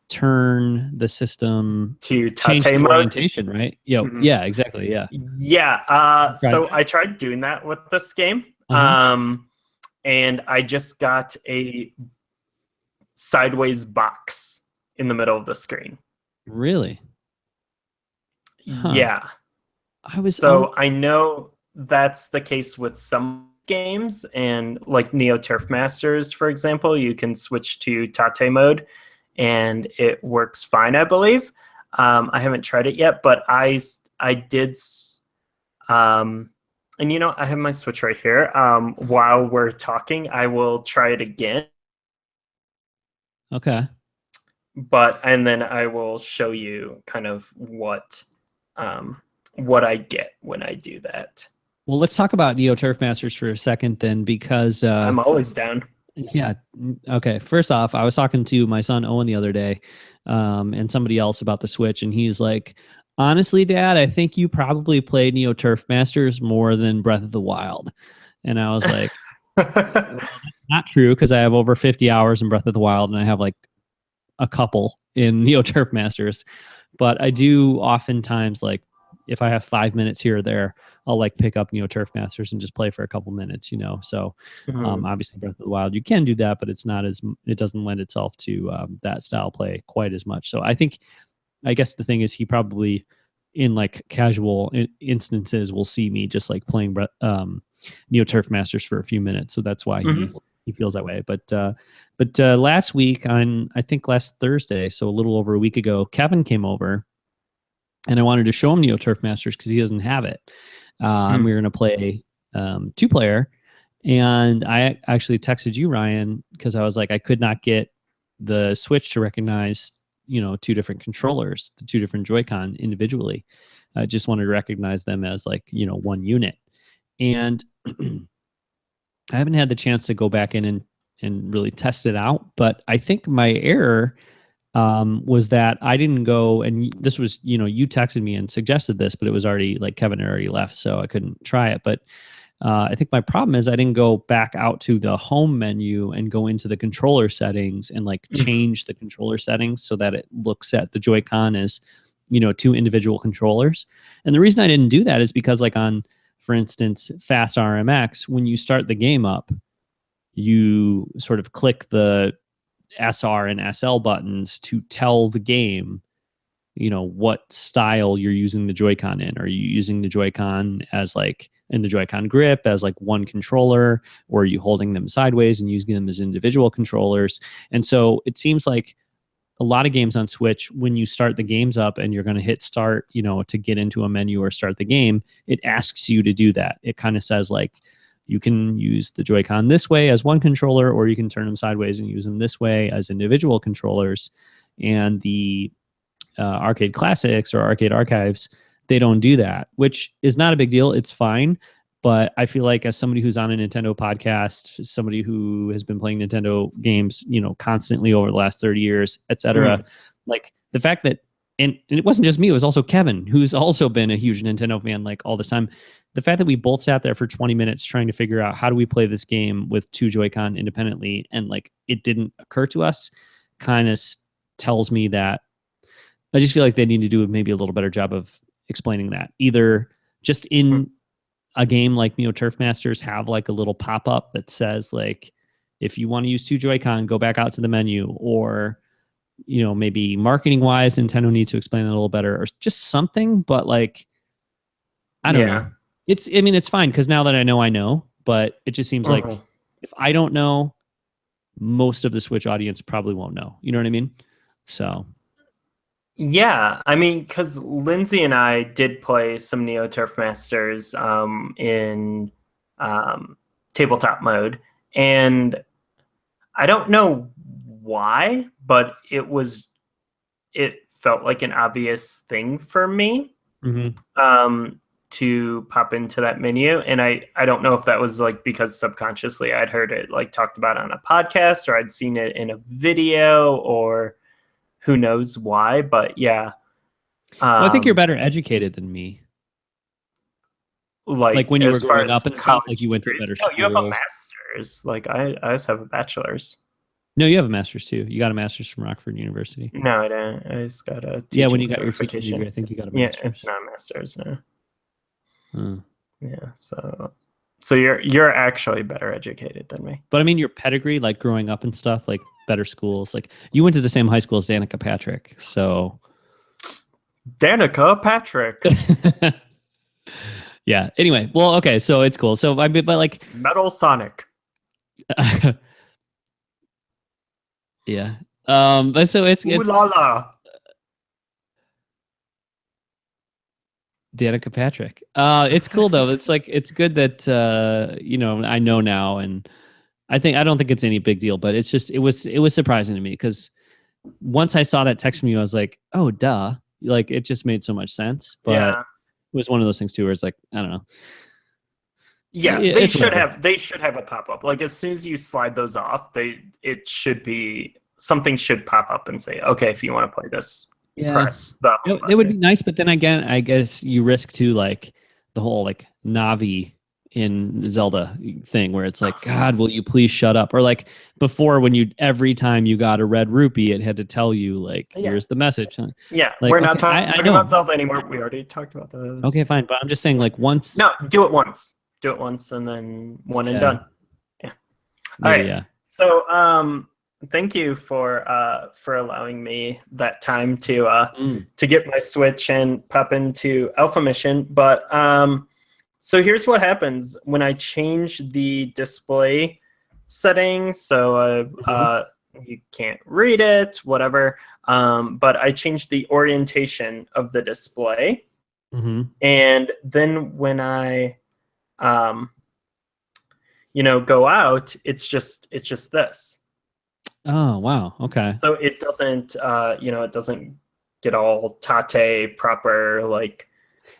turn the system, To change Tate the mode. orientation, right? Yo, Mhm. yeah, exactly, yeah. Yeah. Tried So that? I tried doing that with this game. Uh-huh. And I just got a sideways box in the middle of the screen. Really? Huh. Yeah. I was on. So I know that's the case with some games, and like Neo Turf Masters, for example, you can switch to Tate mode and it works fine, I believe. I haven't tried it yet, but I did. Um, and I have my Switch right here. While we're talking, I will try it again, Okay. and then I will show you kind of um, what I get when I do that. Well, let's talk about Neo Turf Masters for a second then, because I'm always down. yeah. Okay. First off, I was talking to my son Owen the other day, and somebody else about the Switch, and he's like, "Honestly, Dad, I think you probably played Neo Turf Masters more than Breath of the Wild." And I was like, "Well, that's not true because I have over 50 hours in Breath of the Wild, and I have like a couple in Neo Turf Masters." But I do oftentimes, like, if I have 5 minutes here or there, I'll like pick up Neo Turf Masters and just play for a couple minutes, So Mhm. obviously, Breath of the Wild, you can do that, but it doesn't lend itself to that style play quite as much. So I guess the thing is, he probably in like casual instances will see me just like playing Neo Turf Masters for a few minutes. So that's why Mhm. he feels that way. But last week I think last Thursday, so a little over a week ago, Kevin came over and I wanted to show him Neo Turf Masters because he doesn't have it. And we were going to play 2-player. And I actually texted you, Ryan, because I was like, I could not get the Switch to recognize, two different controllers, the two different Joy-Con individually. I just wanted to recognize them as like, one unit. And I haven't had the chance to go back in and really test it out. But I think my error was that I didn't go, and this was, you texted me and suggested this, but it was already like Kevin had already left, so I couldn't try it. But I think my problem is I didn't go back out to the home menu and go into the controller settings and like Mhm. change the controller settings so that it looks at the Joy-Con as, two individual controllers. And the reason I didn't do that is because like on, for instance, Fast RMX, when you start the game up, you sort of click the SR and SL buttons to tell the game, what style you're using the Joy-Con in. Are you using the Joy-Con as like in the Joy-Con grip as like one controller, or are you holding them sideways and using them as individual controllers? And so it seems like a lot of games on Switch, when you start the games up and you're going to hit start, to get into a menu or start the game, it asks you to do that. It kind of says like, you can use the Joy-Con this way as one controller, or you can turn them sideways and use them this way as individual controllers. And the arcade classics or arcade archives, they don't do that, which is not a big deal. It's fine. But I feel like as somebody who's on a Nintendo podcast, somebody who has been playing Nintendo games, constantly over the last 30 years, etc., Mhm. like the fact that, and it wasn't just me, it was also Kevin, who's also been a huge Nintendo fan, like all this time. The fact that we both sat there for 20 minutes trying to figure out how do we play this game with two Joy-Con independently, and like it didn't occur to us, kind of tells me that I just feel like they need to do maybe a little better job of explaining that. Either just in a game like Neo Turf Masters have like a little pop up that says like, if you want to use two Joy-Con, go back out to the menu, or maybe marketing wise, Nintendo needs to explain that a little better, or just something. But like, I don't know. It's fine because now that I know, but it just seems like if I don't know, most of the Switch audience probably won't know. You know what I mean? So. Yeah, I mean, because Lindsay and I did play some Neo Turf Masters in tabletop mode, and I don't know why, but it felt like an obvious thing for me to pop into that menu, and I don't know if that was like because subconsciously I'd heard it like talked about on a podcast, or I'd seen it in a video, or who knows why, but yeah. Well, I think you're better educated than me. Like when you were growing up and stuff, like you went to better schools. No, you have a master's. Like I just have a bachelor's. No, you have a master's too. You got a master's from Rockford University. No, I didn't. I just got a teaching when you got your teaching degree, I think you got a master's. Yeah, it's not a master's now. Yeah, so you're actually better educated than me. But I mean, your pedigree, like growing up and stuff, like better schools. Like you went to the same high school as Danica Patrick, so. Danica Patrick. Yeah. Anyway, well, okay, so it's cool. So I mean, but like Metal Sonic. Yeah. But so it's Ooh la la. Danica Patrick. It's cool though. It's like it's good that I know now, and I don't think it's any big deal, but it's just it was surprising to me because once I saw that text from you, I was like, oh duh. Like it just made so much sense. But it was one of those things too where it's like, I don't know. Yeah, they should have a pop-up. Like as soon as you slide those off, something should pop up and say, okay, if you want to play this, press the home button. It would be nice, but then again, I guess you risk to like the whole like Navi in Zelda thing where it's like, God, will you please shut up? Or like before when every time you got a red rupee, it had to tell you like, here's the message. Yeah, like, we're not talking about Zelda anymore. We already talked about those. Okay, fine. But I'm just saying like once. No, do it once. Do it once and then one and done. Yeah. All right. Yeah. So thank you for allowing me that time to get my Switch and pop into Alpha Mission. But so here's what happens when I change the display settings. So you can't read it, whatever. But I changed the orientation of the display. And then when I go out, it's just this. Oh wow, okay. So it doesn't it doesn't get all tate proper like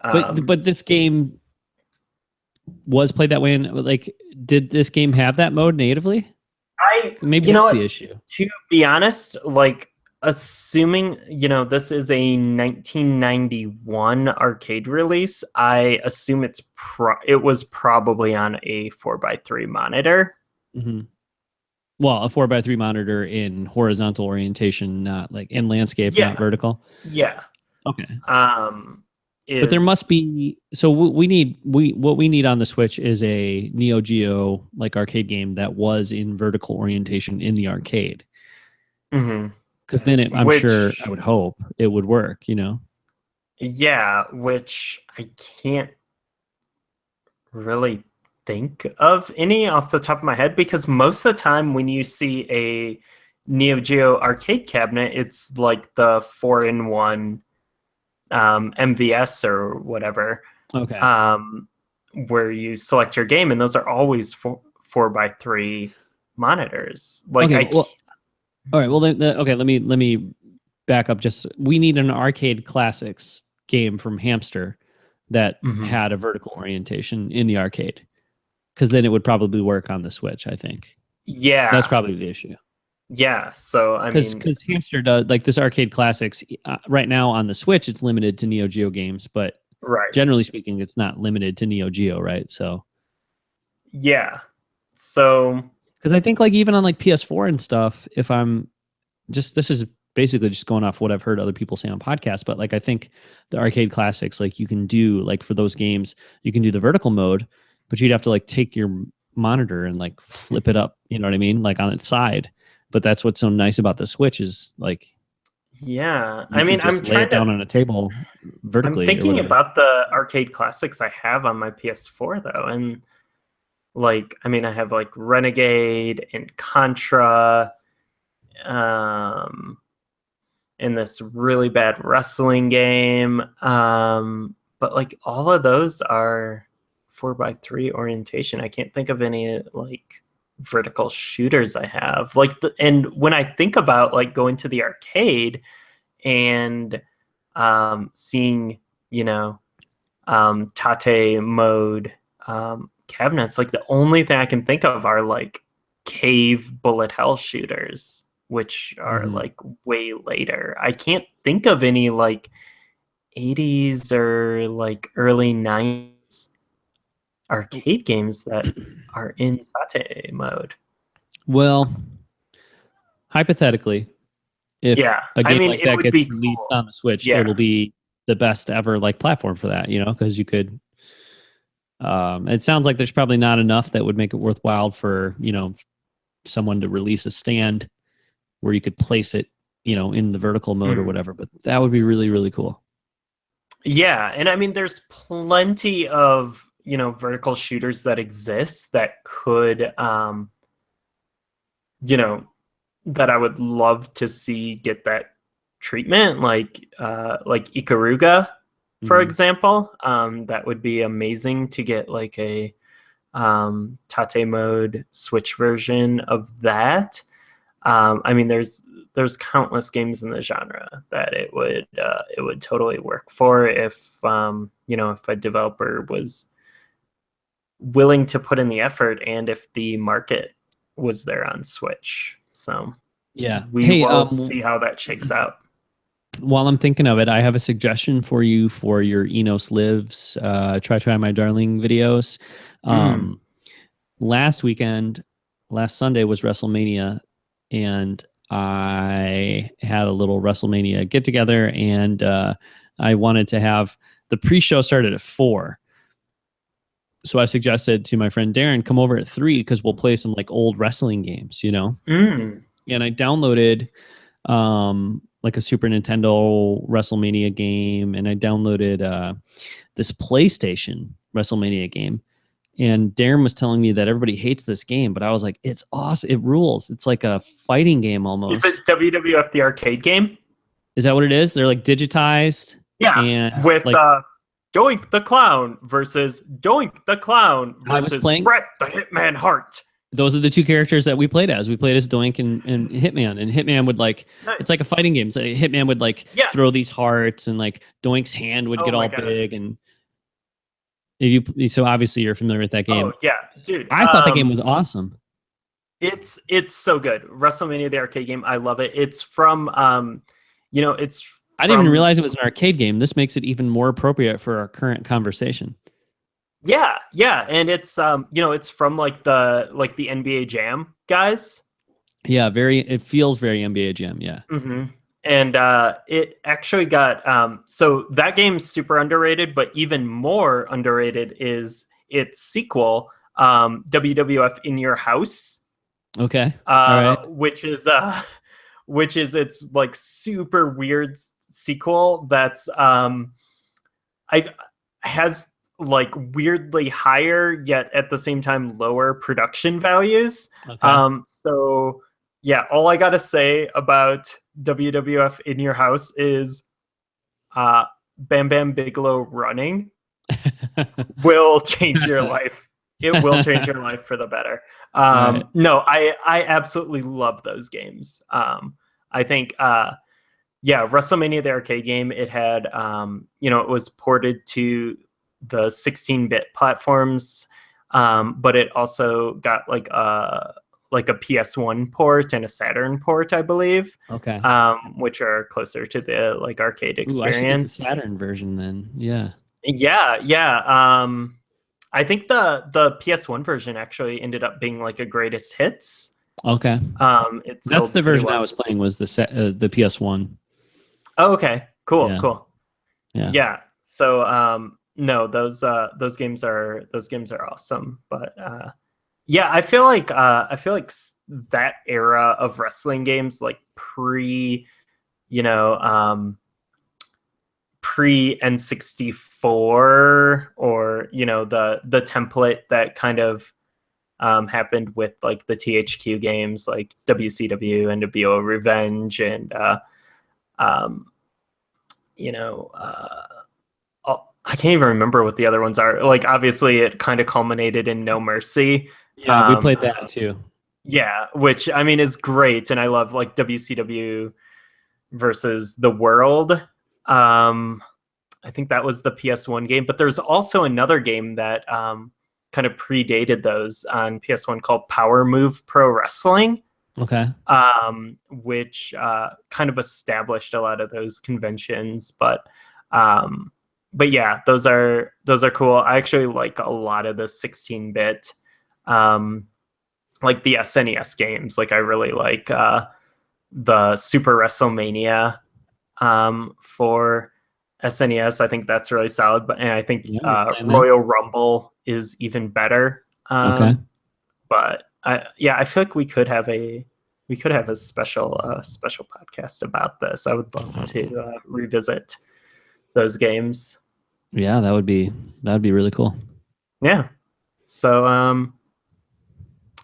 but this game was played that way, and like did this game have that mode natively? Maybe that's the issue. To be honest, like assuming this is a 1991 arcade release, I assume it was probably on a 4x3 monitor. Well, a 4x3 monitor in horizontal orientation, not like in landscape, not vertical. Yeah. Okay. But there must be. So what we need on the Switch is a Neo Geo like arcade game that was in vertical orientation in the arcade. Because then I would hope it would work, Yeah, which I can't really think of any off the top of my head, because most of the time when you see a Neo Geo arcade cabinet, it's like the 4-in-1 MVS or whatever. Okay. Where you select your game, and those are always 4x3 monitors. Like all right. Well, okay. Let me back up. We need an arcade classics game from Hamster that had a vertical orientation in the arcade, because then it would probably work on the Switch. I think. Yeah, that's probably the issue. Yeah. So because Hamster does like this arcade classics right now on the Switch, it's limited to Neo Geo games, but generally speaking, it's not limited to Neo Geo, right? So. Yeah. So. Because I think like even on like PS4 and stuff, if I'm this is basically just going off what I've heard other people say on podcasts, but like I think the arcade classics, like you can do like for those games, you can do the vertical mode, but you'd have to like take your monitor and like flip it up, you know what I mean? Like on its side. But that's what's so nice about the Switch is like Yeah. I you mean, could just lay it down on a table I'm vertically or thinking whatever. about the arcade classics I have on my PS4 though, and like, I mean, I have like Renegade and Contra, um, in this really bad wrestling game. But like all of those are 4x3 orientation. I can't think of any like vertical shooters I have. And when I think about like going to the arcade and seeing, you know, tate mode cabinets, like the only thing I can think of are like cave bullet hell shooters, which are Mm-hmm. like way later. I can't think of any like 80s or like early 90s arcade games that are in tate mode. Well, hypothetically, if Yeah, a I game mean like it that would gets be released cool. on the Switch, Yeah. it'll be the best ever like platform for that, because you could it sounds like there's probably not enough that would make it worthwhile for, someone to release a stand where you could place it, in the vertical mode or Mm. whatever, but that would be really, really cool. Yeah, and I mean there's plenty of, vertical shooters that exist that could you know, that I would love to see get that treatment, like Ikaruga, for Mm-hmm. example. That would be amazing to get like a tate mode Switch version of that. I mean, there's countless games in the genre that it would totally work for if if a developer was willing to put in the effort and if the market was there on Switch. So Yeah. we Hey, will see how that shakes out. while I'm thinking of it, I have a suggestion for you for your Enos Lives, try my darling videos. Mm. Um, last Sunday was WrestleMania, and I had a little WrestleMania get together, and I wanted to have the pre-show started at 4. So I suggested to my friend Darren, come over at 3 because we'll play some like old wrestling games. Mm. And I downloaded like a Super Nintendo WrestleMania game, and I downloaded this PlayStation WrestleMania game. And Darren was telling me that everybody hates this game, but I was like, it's awesome. It rules. It's like a fighting game Is it almost. WWF the arcade game? Is that what it is? They're like digitized Yeah, and with like Doink the Clown versus Doink the Clown I was versus playing. Bret the Hitman Hart. Those are the two characters that we played as. We played as Doink and Hitman. And Hitman would like, it's like Nice. a fighting game. So Hitman would like Yeah. throw these hearts, and like Doink's hand would Oh get my all god. big. And so obviously you're familiar with that Oh game. yeah, dude. I thought that game was awesome. It's so good. WrestleMania the arcade game. I love it. It's from it's I didn't even from realize it was an arcade game. This makes it even more appropriate for our current conversation. yeah, and it's from like the NBA Jam guys. Yeah, it feels very NBA Jam. Yeah. Mm-hmm. And it actually got so that game's super underrated, but even more underrated is its sequel, WWF In Your House, Okay. All right. which is which is its like super weird sequel that's I has like weirdly higher yet at the same time lower production values. Okay. So yeah, all I gotta say about WWF In Your House is Bam Bam Bigelow running will change your life. It will change your life for the better. All right. No, I absolutely love those games. I think yeah, WrestleMania the arcade game, it had it was ported to the 16-bit platforms, but it also got like a PS1 port and a Saturn port, I believe, Okay. which are closer to the like arcade Ooh, I should get the experience. Saturn version then. Yeah. Yeah. I think the PS1 version actually ended up being like a greatest hits. Okay. It That's sold the pretty version I well. was playing was the PS1. Oh, okay. Cool. Yeah. Cool. Yeah. Yeah. So no, those games are awesome. But Yeah, I feel like that era of wrestling games, like you know, pre N64, or the template that kind of happened with like the THQ games like WCW and WO Revenge, and um, you know, I can't even remember what the other ones are. Like, obviously, it kind of culminated in No Mercy. Yeah, we Um, played that too. yeah, which I mean is great, and I love like WCW versus the World. Um, I think that was the PS1 game, but there's also another game that kind of predated those on PS1 called Power Move Pro Wrestling, Okay. which kind of established a lot of those conventions. Um, but yeah, those are cool. I actually like a lot of the 16-bit, um, like the SNES games. Like I really like the Super WrestleMania for SNES. I think that's really solid. And I think Yeah, we're playing that. Royal Rumble is even better. Okay. But yeah, I feel like we could have a special podcast about this. I would love to revisit those games. Yeah, that would be really cool. Yeah. So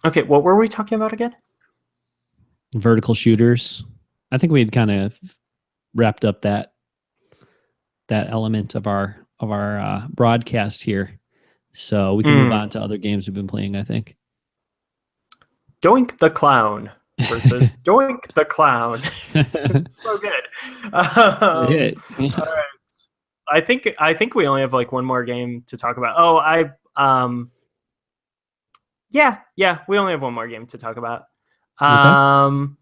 okay, what were we talking about again? Vertical shooters. I think we had kind of wrapped up that element of our broadcast here. So we can move on to other games we've been playing, I think. Doink the Clown versus Doink the Clown. It's so good. It is. All right. I think we only have like one more game to talk about. Oh, yeah, we only have one more game to talk about. Okay. Um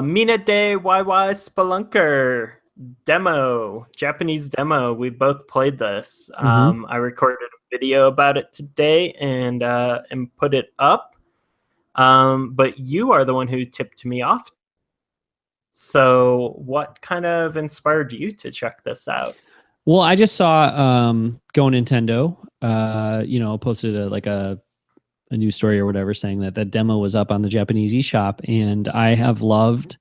Minna Day YY Spelunker demo, Japanese demo. We both played this. Mm-hmm. I recorded a video about it today and put it up. But you are the one who tipped me off. So, what kind of inspired you to check this out? Well, I just saw Go Nintendo, posted a news story or whatever saying that that demo was up on the Japanese eShop, and I have loved,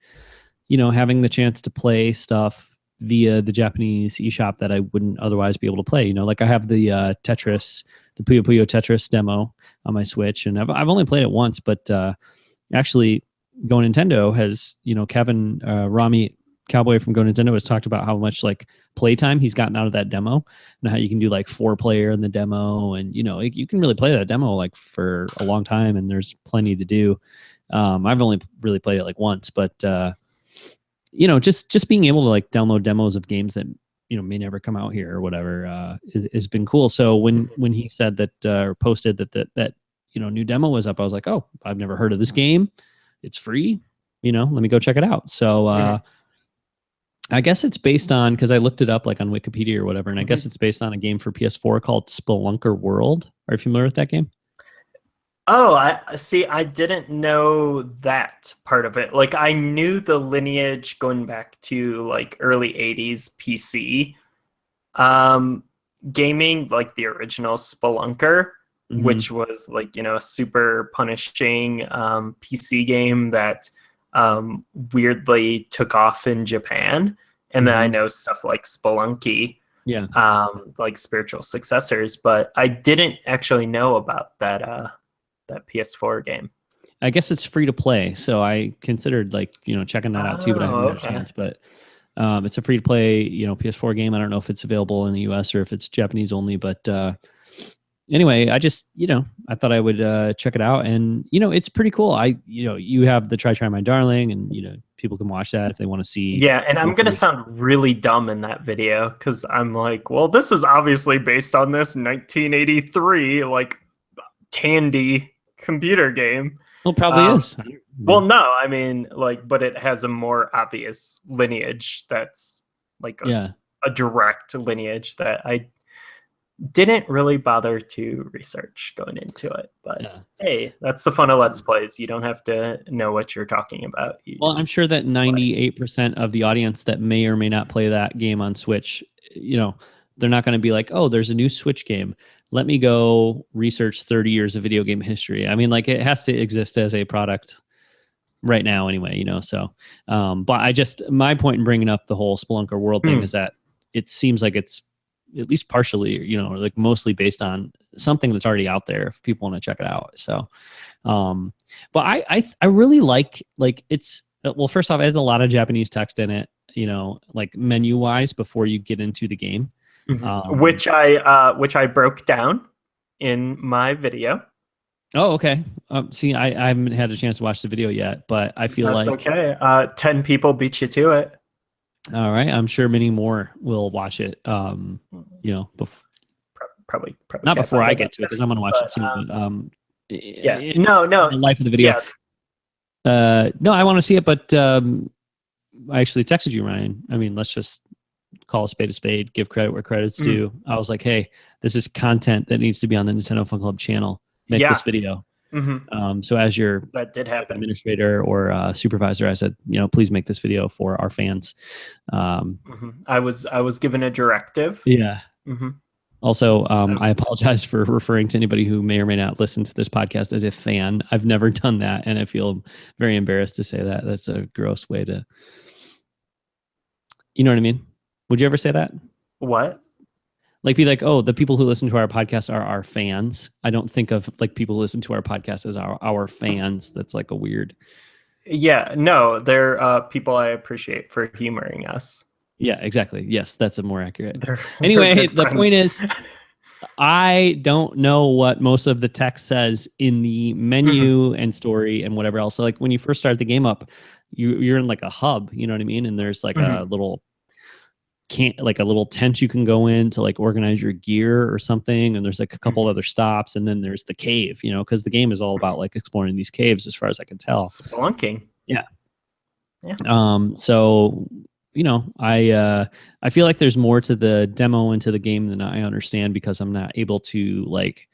having the chance to play stuff via the Japanese eShop that I wouldn't otherwise be able to play. Like I have the Tetris, the Puyo Puyo Tetris demo on my Switch, and I've only played it once, but actually, Go Nintendo has, Kevin Rami Cowboy from Go Nintendo has talked about how much like playtime he's gotten out of that demo, and how you can do like 4-player in the demo, and you can really play that demo like for a long time, and there's plenty to do. I've only really played it like once, but just being able to like download demos of games that may never come out here or whatever has been cool. So when he said that or posted that new demo was up, I was like, oh, I've never heard of this game. It's free. Let me go check it out. So I guess it's based on, because I looked it up like on Wikipedia or whatever, and I guess it's based on a game for PS4 called Spelunker World. Are you familiar with that game? Oh, I see. I didn't know that part of it. Like, I knew the lineage going back to like early 80s PC um, gaming, like the original Spelunker, Mm-hmm. which was like, a super punishing PC game that weirdly took off in Japan. And then I Mm-hmm. know stuff like Spelunky, Yeah. like spiritual successors, but I didn't actually know about that PS4 game. I guess it's free to play, so I considered like checking that out too, but I Oh, haven't got a okay. chance. But it's a free to play PS4 game. I don't know if it's available in the US or if it's Japanese only, but anyway, I just I thought I would check it out, and it's pretty cool. You have the Try My Darling, and people can watch that if they want to see Yeah, and I'm what gonna the sound really dumb in that video because I'm like, well, this is obviously based on this 1983 like Tandy computer game. well, probably Um, is. I well, mean, no, I mean, like, but it has a more obvious lineage that's like yeah, a direct lineage that I didn't really bother to research going into it. But yeah. hey, that's the fun of Let's Plays. You don't have to know what you're talking about. You Well, I'm just sure that play. 98% of the audience that may or may not play that game on Switch, you know, They're not going to be like, oh, there's a new Switch game. Let me go research 30 years of video game history. I mean, like it has to exist as a product right now anyway, you know? So, but my point in bringing up the whole Spelunker world thing is that it seems like it's at least partially, you know, like mostly based on something that's already out there if people want to check it out. So, but I really like it's, well, first off, it has a lot of Japanese text in it, you know, like menu wise before you get into the game. Which I broke down in my video. Oh, okay. See, I haven't had a chance to watch the video yet, but I feel That's like okay. 10 people beat you to it. all right. I'm sure many more will watch it. You know, Probably not before I get that, to it because I'm going to watch it soon. But yeah, no, the life of the video. No, I want to see it, but I actually texted you, Ryan. I mean, let's just call a spade, give credit where credit's due. I was like, hey, this is content that needs to be on the Nintendo Fun Club channel. Make this video. So as your that did happen administrator or supervisor, I said, you know, please make this video for our fans. I was given a directive. Yeah. Also, I apologize for referring to anybody who may or may not listen to this podcast as a fan. I've never done that, and I feel very embarrassed to say that. That's a gross way to, you know what I mean? Would you ever say that? What? Like be like, oh, the people who listen to our podcast are our fans. I don't think of like people who listen to our podcast as our fans. That's like a weird. Yeah, no, they're people I appreciate for humoring us. Yeah, exactly. Yes, that's a more accurate. Anyway, the point is, I don't know what most of the text says in the menu and story and whatever else. So like when you first start the game up, you're in like a hub, you know what I mean? And there's like a little like a little tent you can go in to like organize your gear or something, and there's like a couple other stops, and then there's the cave, you know, because the game is all about like exploring these caves as far as I can tell. Spelunking. Yeah. So you know, I feel like there's more to the demo and to the game than I understand because I'm not able to like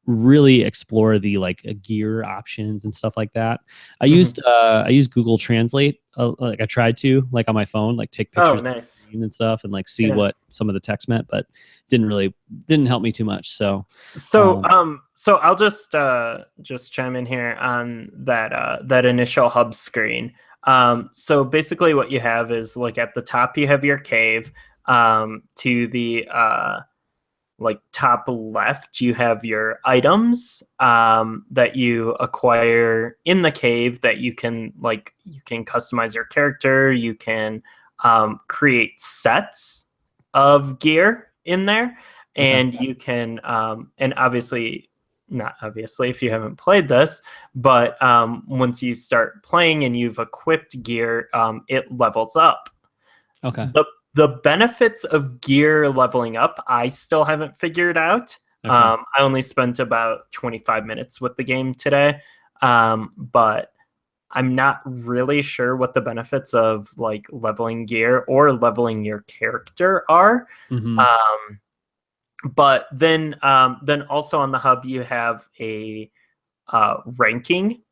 really explore the like gear options and stuff like that. I used Google Translate, like I tried to like on my phone, like take pictures nice. and stuff and like see what some of the text meant, but didn't help me too much. So I'll just chime in here on that initial hub screen. So basically what you have is like at the top you have your cave, to the like top left you have your items that you acquire in the cave that you can customize your character, you can create sets of gear in there, and you can and not obviously if you haven't played this, but once you start playing and you've equipped gear, it levels up. The benefits of gear leveling up, I still haven't figured out. I only spent about 25 minutes with the game today, but I'm not really sure what the benefits of like leveling gear or leveling your character are. But then also on the hub you have a ranking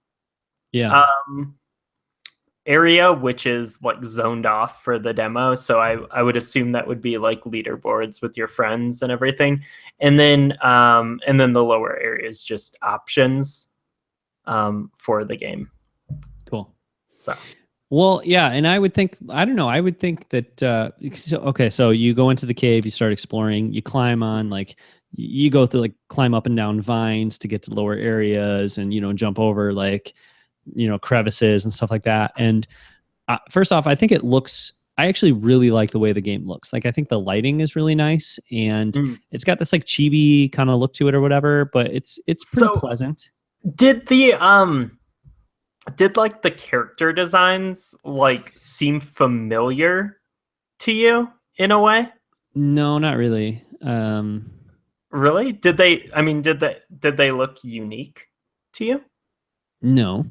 area, which is like zoned off for the demo. So I would assume that would be like leaderboards with your friends and everything. And then the lower area is just options for the game. Cool. So. Well, yeah, and I would think that so you go into the cave, you start exploring, you climb on like you go through like climb up and down vines to get to lower areas, and you know jump over like crevices and stuff like that. And first off, I think I actually really like the way the game looks. Like I think the lighting is really nice, and it's got this like chibi kind of look to it or whatever, but it's pretty pleasant. Did like the character designs like seem familiar to you in a way? No, not really. Really? Did they look unique to you? No.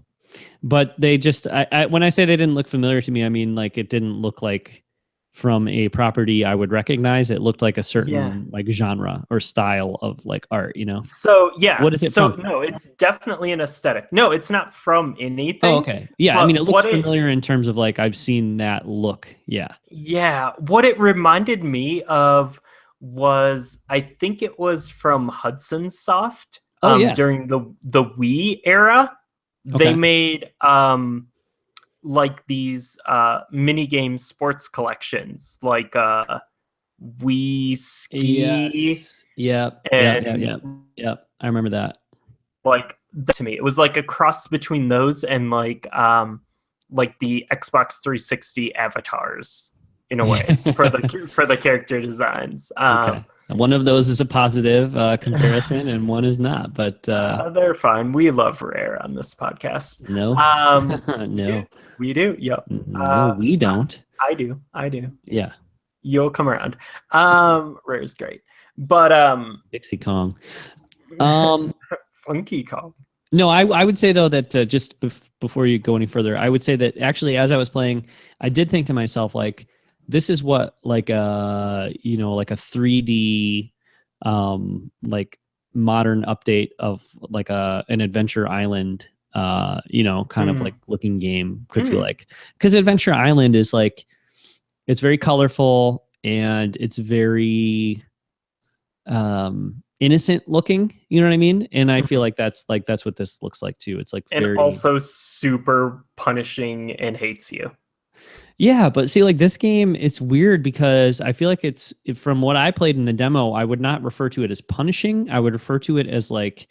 But they just when I say they didn't look familiar to me, I mean like it didn't look like from a property I would recognize. It looked like a certain like genre or style of like art, you know. So yeah. What is it from? No, it's definitely an aesthetic. No, it's not from anything. Oh, okay. Yeah, I mean it looks familiar in terms of like I've seen that look. Yeah. Yeah. What it reminded me of was, I think it was from Hudson Soft, Oh yeah. during the Wii era. They Okay. made like these mini game sports collections, like Wii Ski Yes. Yep. Yep. Yep. and Yep. Yep. I remember that. like to me it was like a cross between those and like the Xbox 360 avatars in a way for the character designs. Okay. One of those is a positive comparison, and one is not. But They're fine. We love Rare on this podcast. no, um no, we do, yep. no, we don't. I do. Yeah, You'll come around. Rare's great, but Dixie Kong. Um, Funky Kong. no, I would say though that just before you go any further, I would say that actually, as I was playing, I did think to myself like, this is what like like a 3D like modern update of like an adventure island kind of like Mm. looking game could feel Mm. like, because adventure island is like, it's very colorful and it's very innocent looking, you know what I mean? And I feel Mhm. like that's what this looks like too. It's like And very, also super punishing and hates you. yeah, but see, like this game, it's weird because I feel like from what I played in the demo, I would not refer to it as punishing. I would refer to it as like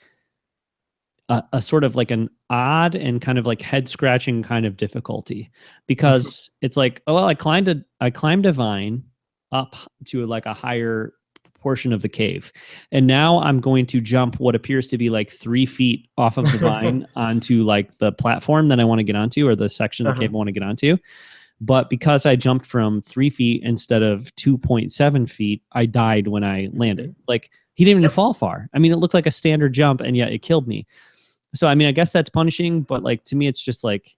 a sort of like an odd and kind of like head scratching kind of difficulty, because it's like, oh well, I climbed a vine up to like a higher portion of the cave, and now I'm going to jump what appears to be like 3 feet off of the vine onto like the platform that I want to get onto, or the section of the Uh-huh. cave I want to get onto. But because I jumped from 3 feet instead of 2.7 feet, I died when I landed. Mhm. Like, he didn't even Yep. fall far. I mean, it looked like a standard jump, and yet it killed me. So, I mean, I guess that's punishing, but like to me, it's just like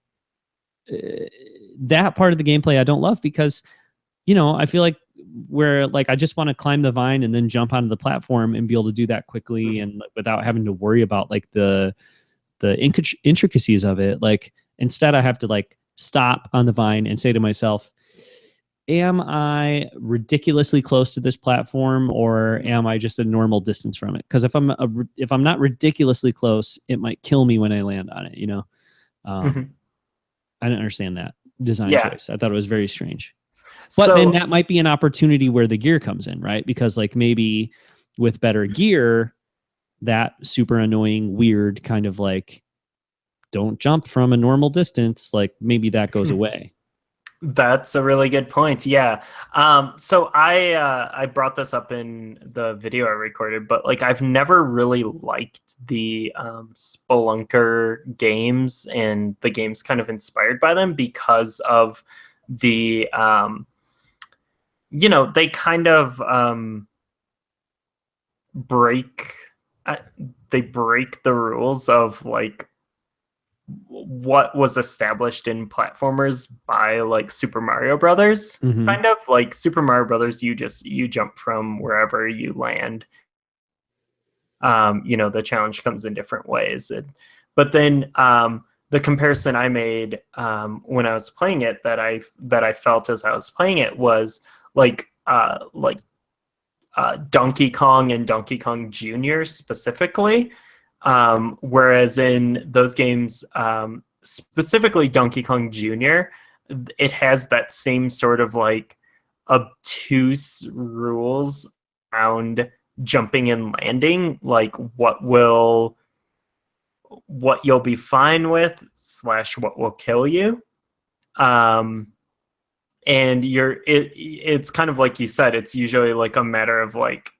uh, that part of the gameplay I don't love, because, I feel like where like I just want to climb the vine and then jump onto the platform and be able to do that quickly Mhm. and like, without having to worry about like the intricacies of it. Like, instead, I have to like stop on the vine and say to myself, am I ridiculously close to this platform, or am I just a normal distance from it? Because if I'm not ridiculously close, it might kill me when I land on it. Um, Mhm. I didn't understand that design Yeah. choice. I thought it was very strange. But then So that might be an opportunity where the gear comes in, right? Because like maybe with better gear, that super annoying, weird kind of like, don't jump from a normal distance, like maybe that goes away. that's a really good point. Yeah. So I brought this up in the video I recorded, but like I've never really liked the Spelunker games and the games kind of inspired by them because of the they kind of break uh, they break the rules of like what was established in platformers by like Super Mario Brothers. Mm-hmm. Kind of like Super Mario Brothers, you jump from wherever you land. The challenge comes in different ways. But then the comparison I made when I was playing it, that I felt as I was playing it, was like Donkey Kong and Donkey Kong Jr. specifically. Whereas in those games, specifically Donkey Kong Jr., it has that same sort of like obtuse rules around jumping and landing, like what you'll be fine with slash what will kill you. Um, and it's kind of like you said, it's usually like a matter of like,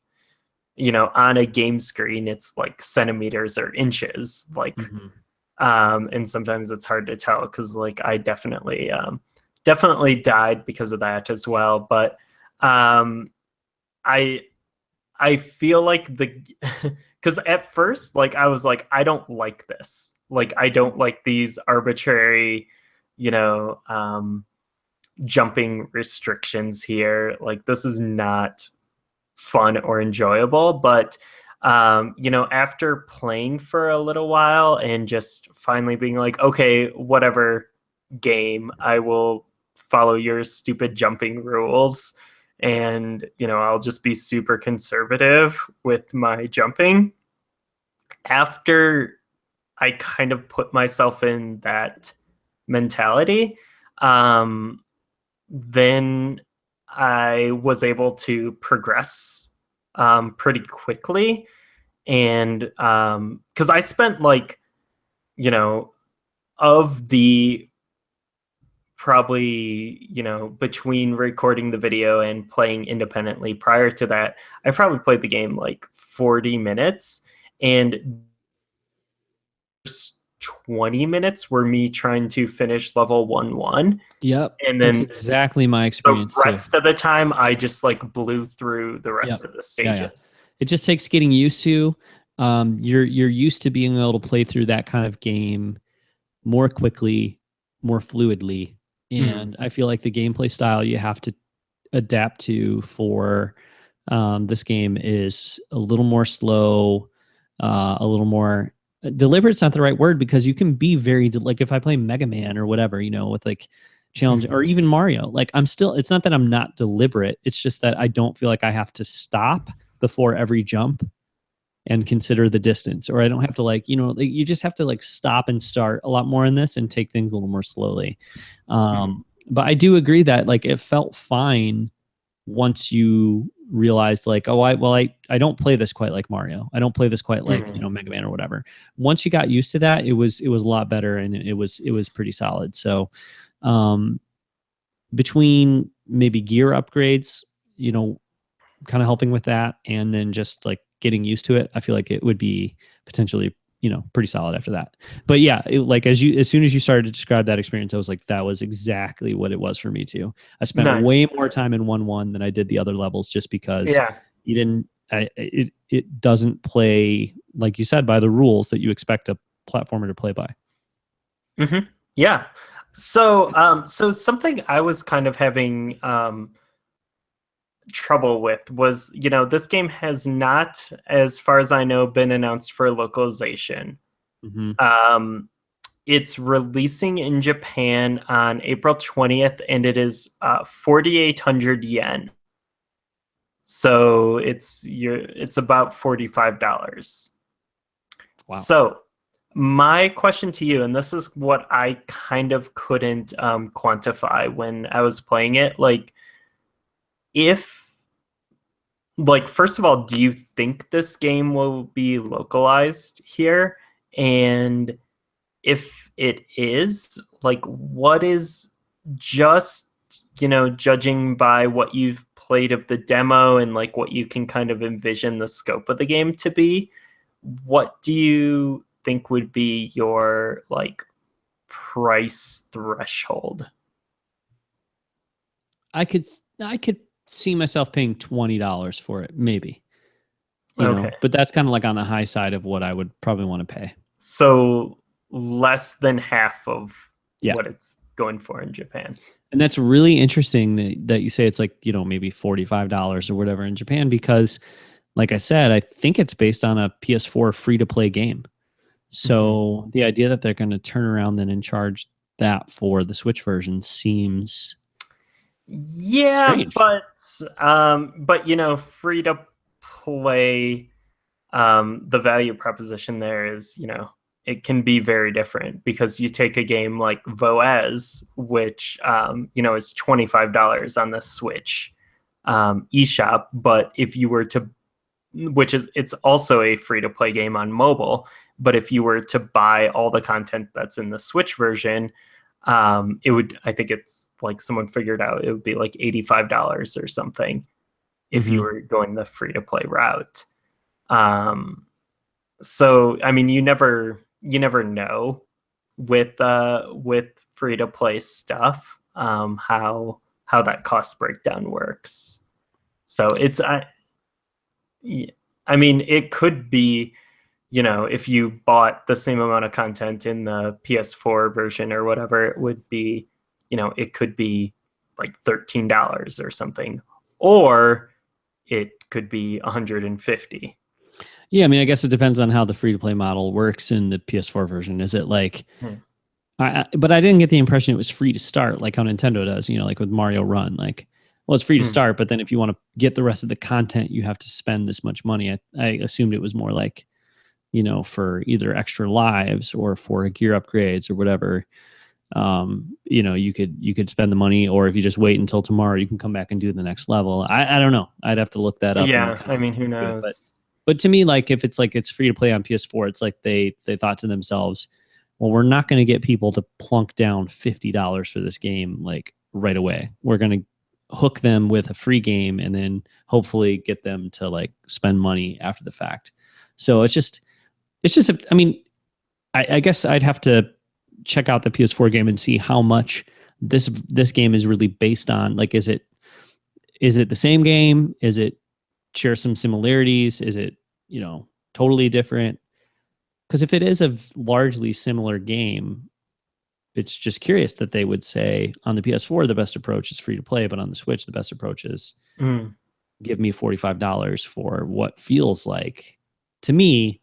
on a game screen, it's like centimeters or inches, like, Mm-hmm. and sometimes it's hard to tell because like I definitely died because of that as well. But um, I I feel like because at first, like I was like, I don't like this. Like I don't like these arbitrary, you know, jumping restrictions here. Like this is not fun or enjoyable. But after playing for a little while and just finally being like, okay, whatever, game, I will follow your stupid jumping rules and I'll just be super conservative with my jumping. After I kind of put myself in that mentality, then I was able to progress pretty quickly. And because I spent like, you know, of the probably, between recording the video and playing independently prior to that, I probably played the game like 40 minutes. And 20 minutes were me trying to finish level 1-1. Yep. And That's then exactly my the experience too. rest of the time, I just like blew through the Yep. rest of the Yeah, yeah. stages. It just takes getting used to. You're used to being able to play through that kind of game more quickly, more fluidly. Mhm. And I feel like the gameplay style you have to adapt to for this game is a little more slow, a little more deliberate's not the right word, because you can be very like if I play Mega Man or whatever, with like challenge, or even Mario, like it's not that I'm not deliberate, it's just that I don't feel like I have to stop before every jump and consider the distance, or I don't have to like you just have to like stop and start a lot more in this and take things a little more slowly. But I do agree that like it felt fine once you realize like, oh, I don't play this quite like Mario. I don't play this quite like, Mhm. Mega Man or whatever. Once you got used to that, it was a lot better, and it was pretty solid. So um between maybe gear upgrades, kind of helping with that, and then just like getting used to it, I feel like it would be potentially pretty solid after that. But yeah, like as soon as you started to describe that experience, I was like, that was exactly what it was for me too. I spent way Nice. more time in 1-1 than I did the other levels, just because Yeah. you didn't it doesn't play, like you said, by the rules that you expect a platformer to play by. hmm Yeah. So something I was kind of having trouble with was, this game has not, as far as I know, been announced for localization. Mm-hmm. Um, it's releasing in Japan on April 20th, and it is 4,800 yen. So it's about $45. Wow. So my question to you, and this is what I kind of couldn't quantify when I was playing it, like if like first of all, do you think this game will be localized here? And if it is, like what is, just judging by what you've played of the demo and like what you can kind of envision the scope of the game to be, what do you think would be your like price threshold? I could see myself paying $20 for it, maybe. Okay. But that's kind of like on the high side of what I would probably want to pay. So less than half of Yeah. what it's going for in Japan. And that's really interesting that you say it's like, maybe $45 or whatever in Japan, because like I said, I think it's based on a PS4 free to play game. Mhm. So the idea that they're going to turn around then and charge that for the Switch version seems Yeah, strange. but free to play, the value proposition there is, it can be very different because you take a game like Voez, which is $25 on the Switch eShop, but if you were to, it's also a free to play game on mobile, but if you were to buy all the content that's in the Switch version, it would, I think it's like someone figured out it would be like $85 or something if you Mm-hmm. were going the free to play route. Um, so I mean, you never know with free to play stuff, how that cost breakdown works. So I mean, it could be, if you bought the same amount of content in the PS4 version or whatever, it would be, it could be like $13 or something, or it could be 150. Yeah, I mean, I guess it depends on how the free to play model works in the PS4 version. Is it like, Hmm. but I didn't get the impression it was free to start like how Nintendo does, like with Mario Run. Like, well, it's free to Mm. start, but then if you want to get the rest of the content, you have to spend this much money. I assumed it was more like, for either extra lives or for gear upgrades or whatever. You could spend the money, or if you just wait until tomorrow, you can come back and do the next level. I don't know. I'd have to look that up and Yeah, kind I of mean, who do it. But knows? but to me, like if it's like it's free to play on PS4, it's like they thought to themselves, well, we're not going to get people to plunk down $50 for this game like right away. We're going to hook them with a free game and then hopefully get them to like spend money after the fact. So it's just I mean, I guess I'd have to check out the PS4 game and see how much this game is really based on. Like, is it the same game? Is it share some similarities? Is it totally different? Because if it is a largely similar game, it's just curious that they would say on the PS4 the best approach is free to play, but on the Switch the best approach is Mm. give me $45 for what feels like, to me,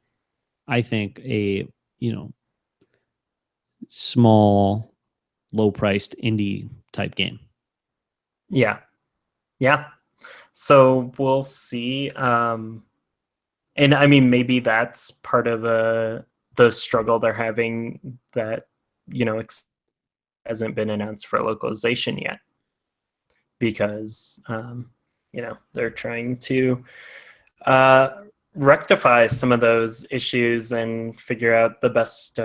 I think a small, low priced indie type game. Yeah, yeah. So we'll see. And I mean, maybe that's part of the struggle they're having, that hasn't been announced for localization yet, because they're trying to uh, rectify some of those issues and figure out the best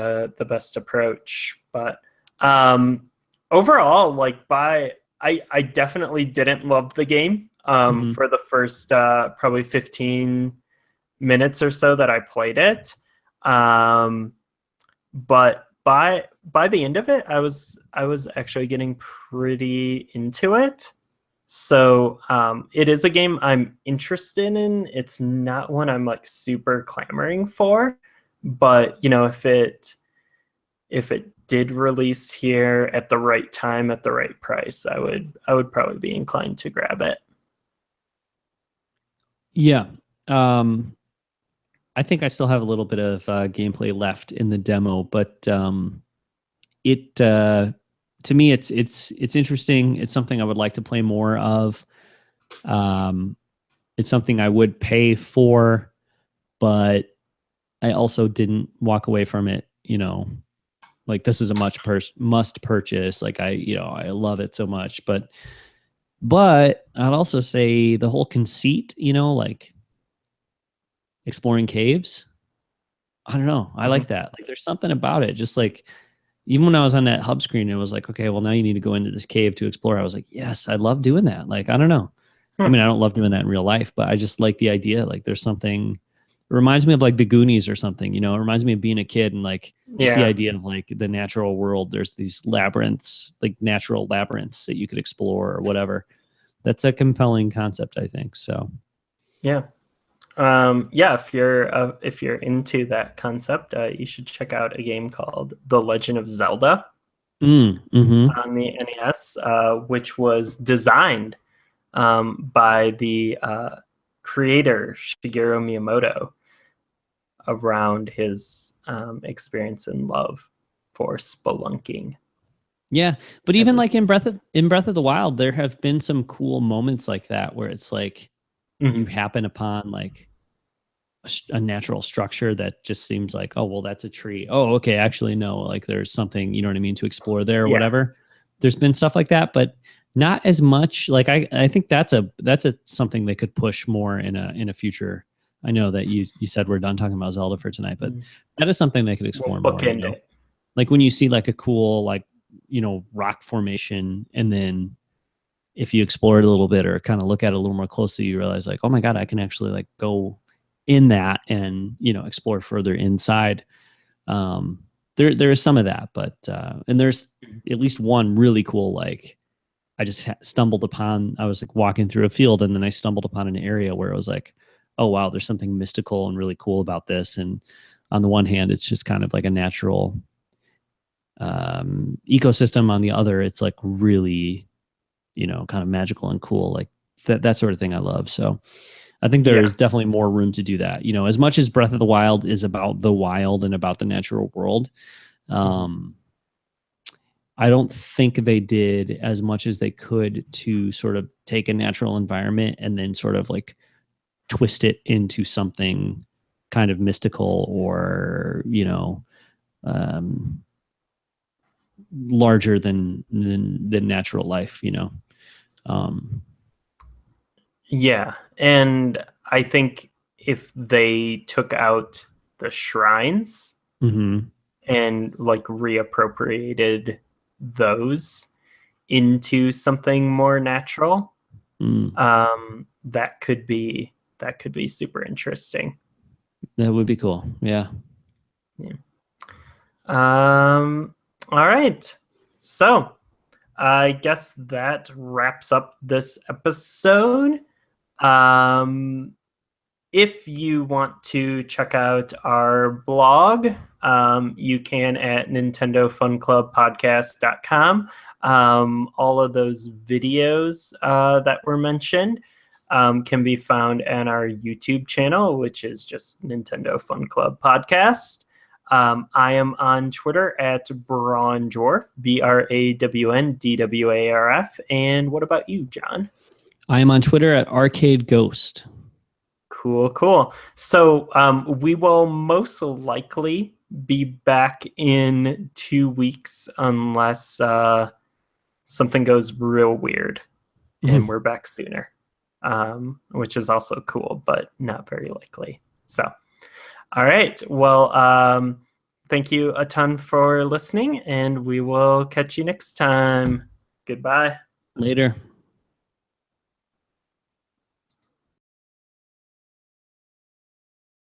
approach. But um, overall, like I definitely didn't love the game Mm-hmm. for the first probably 15 minutes or so that I played it. Um, but by the end of it, I was actually getting pretty into it. So it is a game I'm interested in. It's not one I'm like super clamoring for, but if it did release here at the right time at the right price, I would probably be inclined to grab it. Yeah. Um, I think I still have a little bit of gameplay left in the demo, but it to me it's interesting. It's something I would like to play more of. Um, it's something I would pay for, but I also didn't walk away from it. Like this is a must purchase. Like I love it so much, but I'd also say the whole conceit, like exploring caves. I don't know. I Mhm. like that. Like there's something about it. Just like even when I was on that hub screen, it was like, okay, well now you need to go into this cave to explore. I was like, yes, I love doing that. Like I don't know. I Hmm. mean, I don't love doing that in real life, but I just like the idea. Like there's something. It reminds me of like the Goonies or something. It reminds me of being a kid and like just the Yeah. idea of like the natural world. There's these labyrinths, like natural labyrinths that you could explore or whatever. That's a compelling concept, I think. So. Yeah. Yeah, if you're into that concept, you should check out a game called The Legend of Zelda Mm-hmm. on the NES, which was designed by the creator Shigeru Miyamoto around his experience and love for spelunking. Yeah, but As even a like in Breath of the Wild, there have been some cool moments like that where it's like you Mhm. happen upon like a natural structure that just seems like, oh well, that's a tree. Oh, okay, actually no, like there's something, you know what I mean, to explore there or Yeah. whatever. There's been stuff like that, but not as much. Like I think that's a something they could push more in a future. I know that you said we're done talking about Zelda for tonight, but Mhm. that is something they could We'll explore more. bookend it. Like when you see like a cool like rock formation, and then if you explore it a little bit or kind of look at it a little more closely, you realize like, oh my god, I can actually like go in that and explore further inside. There is some of that, but and there's at least one really cool, like I just stumbled upon. I was like walking through a field, and then I stumbled upon an area where it was like, oh wow, there's something mystical and really cool about this. And on the one hand, it's just kind of like a natural ecosystem. On the other, it's like really kind of magical and cool, like that sort of thing I love. So I think there Yeah. is definitely more room to do that. As much as Breath of the Wild is about the wild and about the natural world, Mhm. um, I don't think they did as much as they could to sort of take a natural environment and then sort of like twist it into something kind of mystical or, larger than natural life, Um, Yeah, and I think if they took out the shrines mhm. and like reappropriated those into something more natural, Mm, that could be super interesting. that would be cool. Yeah. Yeah. Um, all right. So I guess that wraps up this episode. Um, if you want to check out our blog, you can at nintendofunclubpodcast.com. All of those videos that were mentioned can be found on our YouTube channel, which is just Nintendo Fun Club Podcast. I am on Twitter at Brawn Dwarf, BRAWNDWARF. And what about you, John? I am on Twitter at Arcade Ghost. Cool, cool. So we will most likely be back in 2 weeks unless something goes real weird and we're back sooner, which is also cool, but not very likely. So, all right. Well, thank you a ton for listening, and we will catch you next time. Goodbye. Later.